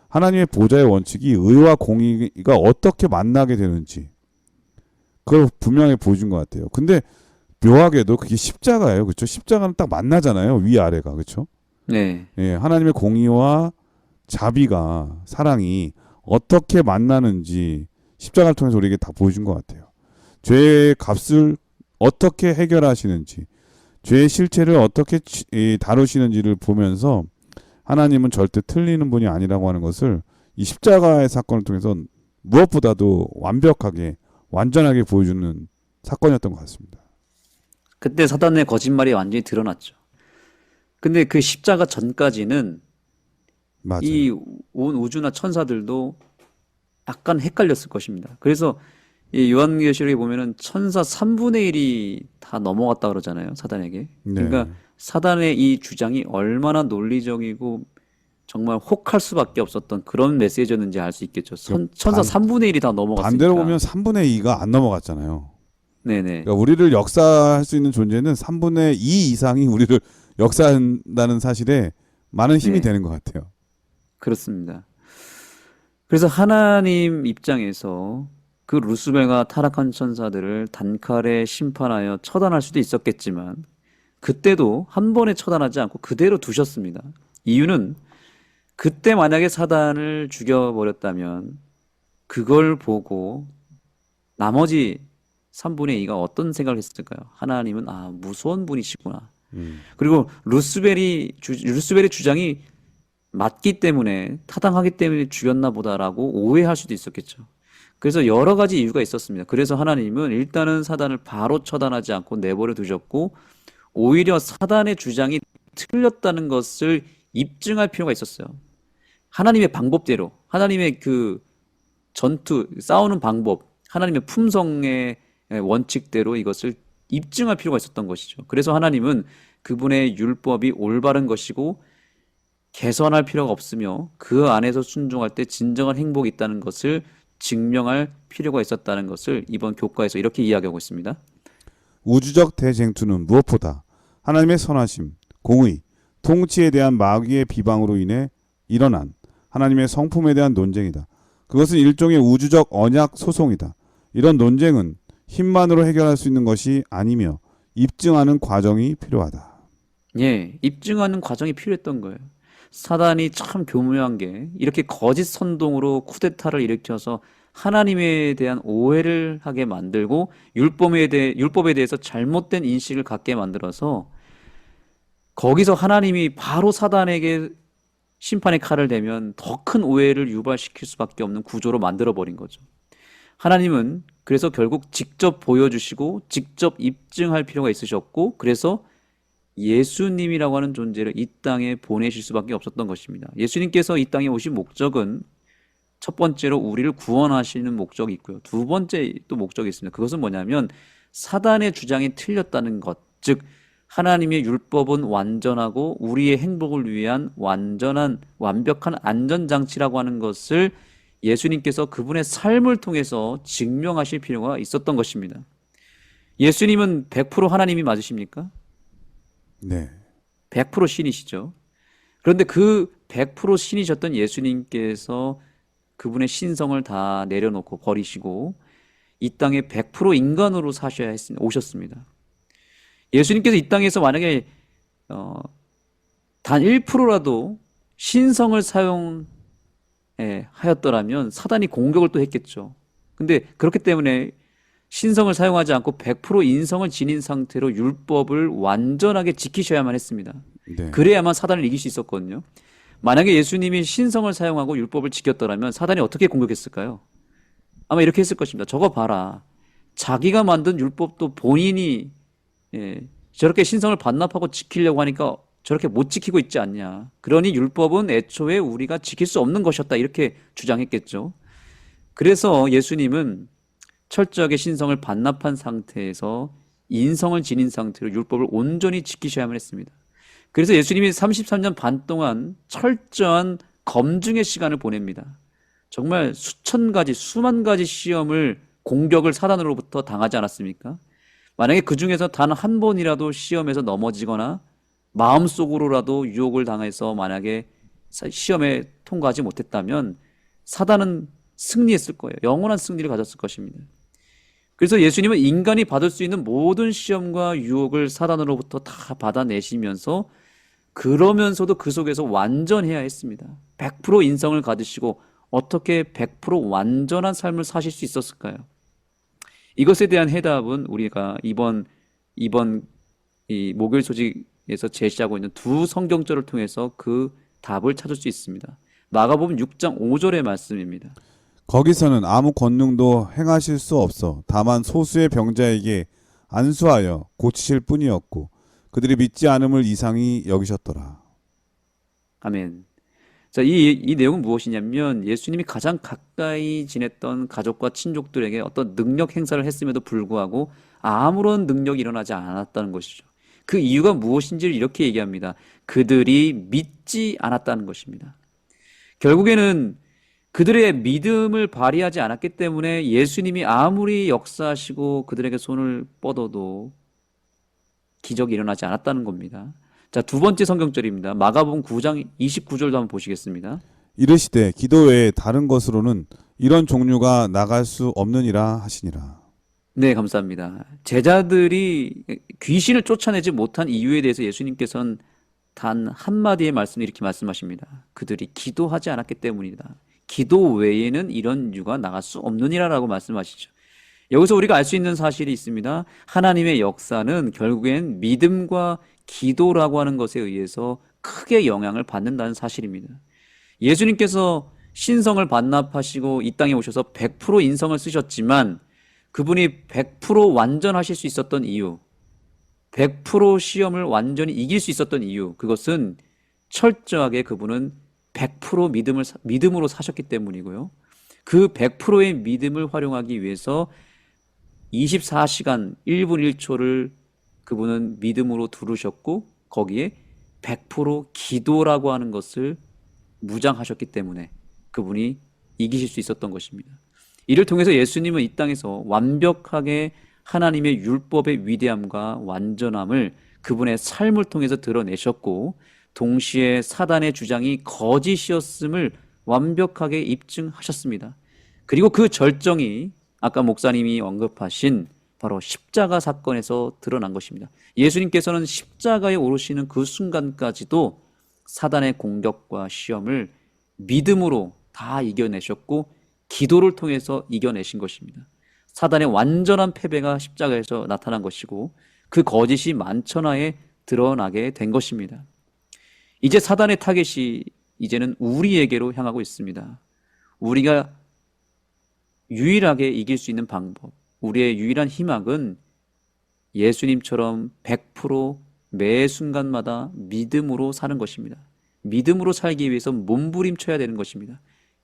하나님의 보좌의 원칙이 의와 공의가 어떻게 만나게 되는지 그걸 분명히 보여준 것 같아요. 근데 묘하게도 그게 십자가예요. 그렇죠? 십자가는 딱 만나잖아요. 위아래가. 그렇죠? 네. 예, 하나님의 공의와 자비가, 사랑이 어떻게 만나는지 십자가를 통해서 우리에게 다 보여준 것 같아요. 죄의 값을 어떻게 해결하시는지, 죄의 실체를 어떻게 다루시는지를 보면서 하나님은 절대 틀리는 분이 아니라고 하는 것을 이 십자가의 사건을 통해서 무엇보다도 완벽하게, 완전하게 보여주는 사건이었던 것 같습니다. 그때 사단의 거짓말이 완전히 드러났죠. 근데 그 십자가 전까지는 맞아요. 이 온 우주나 천사들도 약간 헷갈렸을 것입니다. 그래서 이 요한계시록에 보면은 천사 3분의 1이 다 넘어갔다 그러잖아요. 사단에게. 그러니까 네. 사단의 이 주장이 얼마나 논리적이고 정말 혹할 수밖에 없었던 그런 메시지였는지 알 수 있겠죠. 천사 3분의 1이 다 넘어갔으니까. 반대로 보면 3분의 2가 안 넘어갔잖아요. 네네. 그러니까 우리를 역사할 수 있는 존재는 3분의 2 이상이 우리를 역사한다는 사실에 많은 힘이 네. 되는 것 같아요. 그렇습니다. 그래서 하나님 입장에서 그 루스벨과 타락한 천사들을 단칼에 심판하여 처단할 수도 있었겠지만 그때도 한 번에 처단하지 않고 그대로 두셨습니다. 이유는 그때 만약에 사단을 죽여버렸다면 그걸 보고 나머지 3분의 2가 어떤 생각을 했을까요? 하나님은 무서운 분이시구나. 그리고 루스벨의 주장이 맞기 때문에 타당하기 때문에 죽였나 보다라고 오해할 수도 있었겠죠. 그래서 여러 가지 이유가 있었습니다. 그래서 하나님은 일단은 사단을 바로 처단하지 않고 내버려 두셨고 오히려 사단의 주장이 틀렸다는 것을 입증할 필요가 있었어요. 하나님의 방법대로, 하나님의 그 전투, 싸우는 방법, 하나님의 품성의 원칙대로 이것을 입증할 필요가 있었던 것이죠. 그래서 하나님은 그분의 율법이 올바른 것이고 개선할 필요가 없으며 그 안에서 순종할 때 진정한 행복이 있다는 것을 증명할 필요가 있었다는 것을 이번 교과에서 이렇게 이야기하고 있습니다. 우주적 대쟁투는 무엇보다 하나님의 선하심, 공의, 통치에 대한 마귀의 비방으로 인해 일어난 하나님의 성품에 대한 논쟁이다. 그것은 일종의 우주적 언약 소송이다. 이런 논쟁은 힘만으로 해결할 수 있는 것이 아니며 입증하는 과정이 필요하다. 예, 입증하는 과정이 필요했던 거예요. 사단이 참 교묘한 게 이렇게 거짓 선동으로 쿠데타를 일으켜서 하나님에 대한 오해를 하게 만들고 율법에 대해서 잘못된 인식을 갖게 만들어서 거기서 하나님이 바로 사단에게 심판의 칼을 대면 더 큰 오해를 유발시킬 수밖에 없는 구조로 만들어버린 거죠. 하나님은 그래서 결국 직접 보여주시고 직접 입증할 필요가 있으셨고, 그래서 예수님이라고 하는 존재를 이 땅에 보내실 수밖에 없었던 것입니다. 예수님께서 이 땅에 오신 목적은 첫 번째로 우리를 구원하시는 목적이 있고요. 두 번째 또 목적이 있습니다. 그것은 뭐냐면 사단의 주장이 틀렸다는 것, 즉 하나님의 율법은 완전하고 우리의 행복을 위한 완벽한 안전장치라고 하는 것을 예수님께서 그분의 삶을 통해서 증명하실 필요가 있었던 것입니다. 예수님은 100% 하나님이 맞으십니까? 네. 100% 신이시죠. 그런데 그 100% 신이셨던 예수님께서 그분의 신성을 다 내려놓고 버리시고 이 땅에 100% 인간으로 오셨습니다. 예수님께서 이 땅에서 만약에 단 1%라도 신성을 사용하였더라면 사단이 공격을 또 했겠죠. 근데 그렇기 때문에 신성을 사용하지 않고 100% 인성을 지닌 상태로 율법을 완전하게 지키셔야만 했습니다. 네. 그래야만 사단을 이길 수 있었거든요. 만약에 예수님이 신성을 사용하고 율법을 지켰더라면 사단이 어떻게 공격했을까요? 아마 이렇게 했을 것입니다. 저거 봐라. 자기가 만든 율법도 본인이 저렇게 신성을 반납하고 지키려고 하니까 저렇게 못 지키고 있지 않냐. 그러니 율법은 애초에 우리가 지킬 수 없는 것이었다. 이렇게 주장했겠죠. 그래서 예수님은 철저하게 신성을 반납한 상태에서 인성을 지닌 상태로 율법을 온전히 지키셔야만 했습니다. 그래서 예수님이 33년 반 동안 철저한 검증의 시간을 보냅니다. 정말 수천 가지, 수만 가지 시험을, 공격을 사단으로부터 당하지 않았습니까? 만약에 그 중에서 단 한 번이라도 시험에서 넘어지거나 마음속으로라도 유혹을 당해서 만약에 시험에 통과하지 못했다면 사단은 승리했을 거예요. 영원한 승리를 가졌을 것입니다. 그래서 예수님은 인간이 받을 수 있는 모든 시험과 유혹을 사단으로부터 다 받아내시면서 그러면서도 그 속에서 완전해야 했습니다. 100% 인성을 가지시고 어떻게 100% 완전한 삶을 사실 수 있었을까요? 이것에 대한 해답은 우리가 이번 이 목요일 소식에서 제시하고 있는 두 성경절을 통해서 그 답을 찾을 수 있습니다. 마가복음 6장 5절의 말씀입니다. 거기서는 아무 권능도 행하실 수 없어 다만 소수의 병자에게 안수하여 고치실 뿐이었고 그들이 믿지 않음을 이상히 여기셨더라. 아멘. 자, 이 내용은 무엇이냐면 예수님이 가장 가까이 지냈던 가족과 친족들에게 어떤 능력 행사를 했음에도 불구하고 아무런 능력이 일어나지 않았다는 것이죠. 그 이유가 무엇인지를 이렇게 얘기합니다. 그들이 믿지 않았다는 것입니다. 결국에는 그들의 믿음을 발휘하지 않았기 때문에 예수님이 아무리 역사하시고 그들에게 손을 뻗어도 기적이 일어나지 않았다는 겁니다. 자, 두 번째 성경절입니다. 마가복음 9장 29절도 한번 보시겠습니다. 이르시되 기도 외에 다른 것으로는 이런 종류가 나갈 수 없느니라 하시니라. 네, 감사합니다. 제자들이 귀신을 쫓아내지 못한 이유에 대해서 예수님께서는 단 한마디의 말씀을 이렇게 말씀하십니다. 그들이 기도하지 않았기 때문이다. 기도 외에는 이런 유가 나갈 수 없느니라라고 말씀하시죠. 여기서 우리가 알 수 있는 사실이 있습니다. 하나님의 역사는 결국엔 믿음과 기도라고 하는 것에 의해서 크게 영향을 받는다는 사실입니다. 예수님께서 신성을 반납하시고 이 땅에 오셔서 100% 인성을 쓰셨지만 그분이 100% 완전하실 수 있었던 이유, 100% 시험을 완전히 이길 수 있었던 이유, 그것은 철저하게 그분은 100% 믿음으로 사셨기 때문이고요. 그 100%의 믿음을 활용하기 위해서 24시간 1분 1초를 그분은 믿음으로 두르셨고 거기에 100% 기도라고 하는 것을 무장하셨기 때문에 그분이 이기실 수 있었던 것입니다. 이를 통해서 예수님은 이 땅에서 완벽하게 하나님의 율법의 위대함과 완전함을 그분의 삶을 통해서 드러내셨고 동시에 사단의 주장이 거짓이었음을 완벽하게 입증하셨습니다. 그리고 그 절정이 아까 목사님이 언급하신 바로 십자가 사건에서 드러난 것입니다. 예수님께서는 십자가에 오르시는 그 순간까지도 사단의 공격과 시험을 믿음으로 다 이겨내셨고 기도를 통해서 이겨내신 것입니다. 사단의 완전한 패배가 십자가에서 나타난 것이고 그 거짓이 만천하에 드러나게 된 것입니다. 이제 사단의 타겟이 이제는 우리에게로 향하고 있습니다. 우리가 유일하게 이길 수 있는 방법, 우리의 유일한 희망은 예수님처럼 100% 매 순간마다 믿음으로 사는 것입니다. 믿음으로 살기 위해서 몸부림쳐야 되는 것입니다.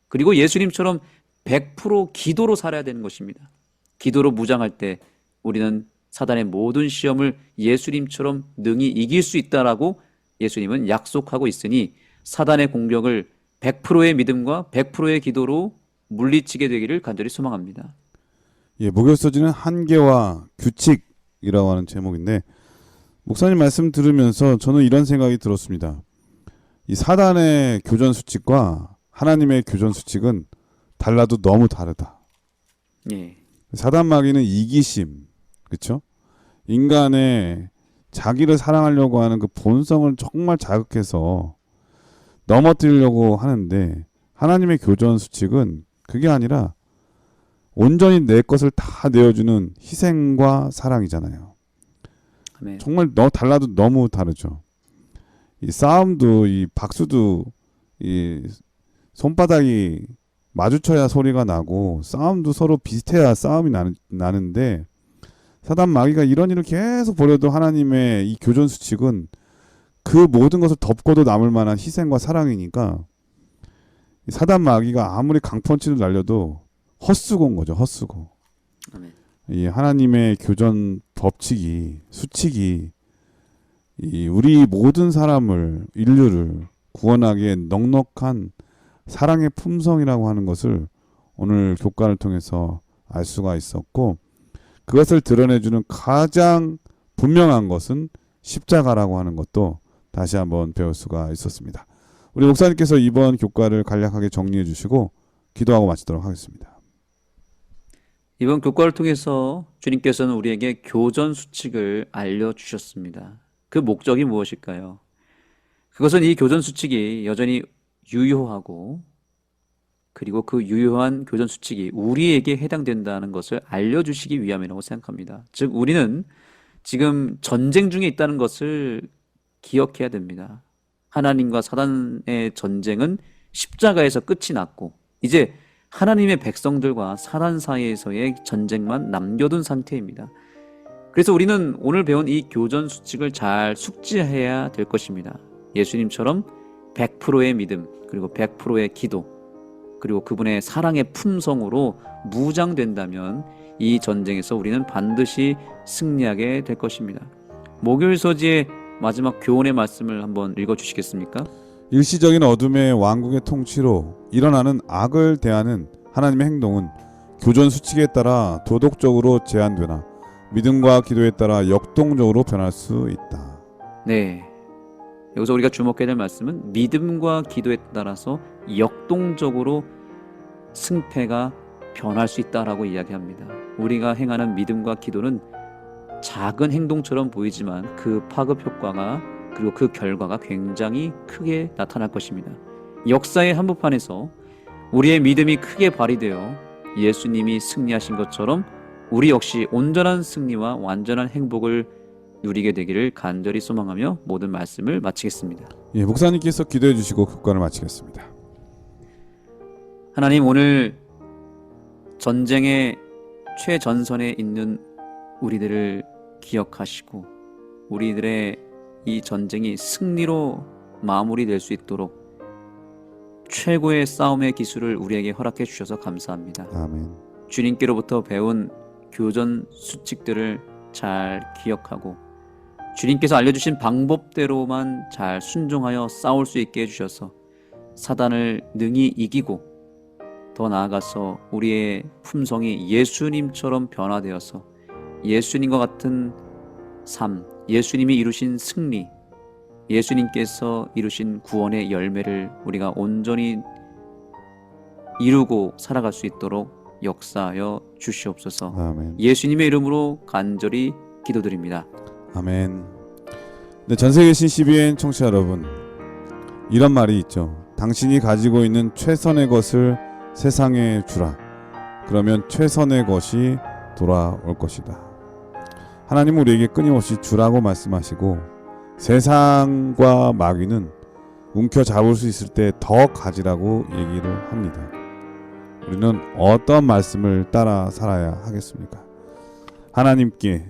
그리고 예수님처럼 100% 기도로 살아야 되는 것입니다. 기도로 무장할 때 우리는 사단의 모든 시험을 예수님처럼 능히 이길 수 있다라고 예수님은 약속하고 있으니 사단의 공격을 100%의 믿음과 100%의 기도로 물리치게 되기를 간절히 소망합니다. 예, 목요서지는 한계와 규칙이라고 하는 제목인데 목사님 말씀 들으면서 저는 이런 생각이 들었습니다. 이 사단의 교전 수칙과 하나님의 교전 수칙은 달라도 너무 다르다. 예. 사단 마귀는 이기심, 그렇죠? 인간의 자기를 사랑하려고 하는 그 본성을 정말 자극해서 넘어뜨리려고 하는데 하나님의 교전 수칙은 그게 아니라 온전히 내 것을 다 내어주는 희생과 사랑이잖아요. 아멘. 정말 달라도 너무 다르죠. 이 싸움도 이 박수도 이 손바닥이 마주쳐야 소리가 나고 싸움도 서로 비슷해야 싸움이 나는데 사단 마귀가 이런 일을 계속 벌여도 하나님의 이 교전 수칙은 그 모든 것을 덮고도 남을 만한 희생과 사랑이니까 사단 마귀가 아무리 강펀치를 날려도 헛수고인 거죠. 헛수고. 아멘. 이 하나님의 교전 법칙이 수칙이 이 우리 모든 사람을 인류를 구원하기에 넉넉한 사랑의 품성이라고 하는 것을 오늘 교과를 통해서 알 수가 있었고 그것을 드러내주는 가장 분명한 것은 십자가라고 하는 것도 다시 한번 배울 수가 있었습니다. 우리 목사님께서 이번 교과를 간략하게 정리해 주시고 기도하고 마치도록 하겠습니다. 이번 교과를 통해서 주님께서는 우리에게 교전 수칙을 알려주셨습니다. 그 목적이 무엇일까요? 그것은 이 교전 수칙이 여전히 유효하고 그리고 그 유효한 교전 수칙이 우리에게 해당된다는 것을 알려주시기 위함이라고 생각합니다. 즉 우리는 지금 전쟁 중에 있다는 것을 기억해야 됩니다. 하나님과 사단의 전쟁은 십자가에서 끝이 났고 이제 하나님의 백성들과 사단 사이에서의 전쟁만 남겨둔 상태입니다. 그래서 우리는 오늘 배운 이 교전 수칙을 잘 숙지해야 될 것입니다. 예수님처럼 100%의 믿음 그리고 100%의 기도 그리고 그분의 사랑의 품성으로 무장된다면 이 전쟁에서 우리는 반드시 승리하게 될 것입니다. 목요일 서지의 마지막 교훈의 말씀을 한번 읽어주시겠습니까? 일시적인 어둠의 왕국의 통치로 일어나는 악을 대하는 하나님의 행동은 교전 수칙에 따라 도덕적으로 제한되나 믿음과 기도에 따라 역동적으로 변할 수 있다. 네, 여기서 우리가 주목해야 될 말씀은 믿음과 기도에 따라서 역동적으로 승패가 변할 수 있다라고 이야기합니다. 우리가 행하는 믿음과 기도는 작은 행동처럼 보이지만 그 파급 효과가 그리고 그 결과가 굉장히 크게 나타날 것입니다. 역사의 한복판에서 우리의 믿음이 크게 발휘되어 예수님이 승리하신 것처럼 우리 역시 온전한 승리와 완전한 행복을 누리게 되기를 간절히 소망하며 모든 말씀을 마치겠습니다. 예, 목사님께서 기도해 주시고 교과를 마치겠습니다. 하나님, 오늘 전쟁의 최전선에 있는 우리들을 기억하시고 우리들의 이 전쟁이 승리로 마무리될 수 있도록 최고의 싸움의 기술을 우리에게 허락해 주셔서 감사합니다. 아멘. 주님께로부터 배운 교전 수칙들을 잘 기억하고 주님께서 알려주신 방법대로만 잘 순종하여 싸울 수 있게 해주셔서 사단을 능히 이기고 더 나아가서 우리의 품성이 예수님처럼 변화되어서 예수님과 같은 삶, 예수님이 이루신 승리, 예수님께서 이루신 구원의 열매를 우리가 온전히 이루고 살아갈 수 있도록 역사하여 주시옵소서. 아멘. 예수님의 이름으로 간절히 기도드립니다. 아멘. 네, 전세계 CBN 청취자 여러분, 이런 말이 있죠. 당신이 가지고 있는 최선의 것을 세상에 주라. 그러면 최선의 것이 돌아올 것이다. 하나님은 우리에게 끊임없이 주라고 말씀하시고 세상과 마귀는 움켜잡을 수 있을 때 더 가지라고 얘기를 합니다. 우리는 어떤 말씀을 따라 살아야 하겠습니까? 하나님께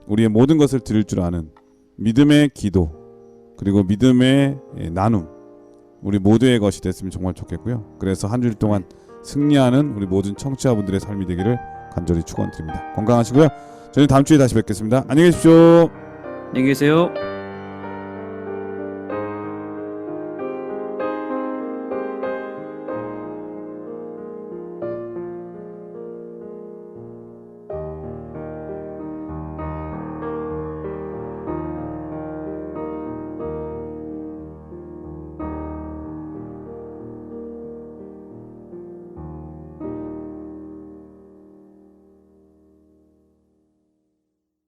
우리의 모든 것을 드릴 줄 아는 믿음의 기도, 그리고 믿음의 나눔, 우리 모두의 것이 됐으면 정말 좋겠고요. 그래서 한 주일 동안 승리하는 우리 모든 청취자분들의 삶이 되기를 간절히 축원드립니다. 건강하시고요. 저희는 다음 주에 다시 뵙겠습니다. 안녕히 계십시오. 안녕히 계세요.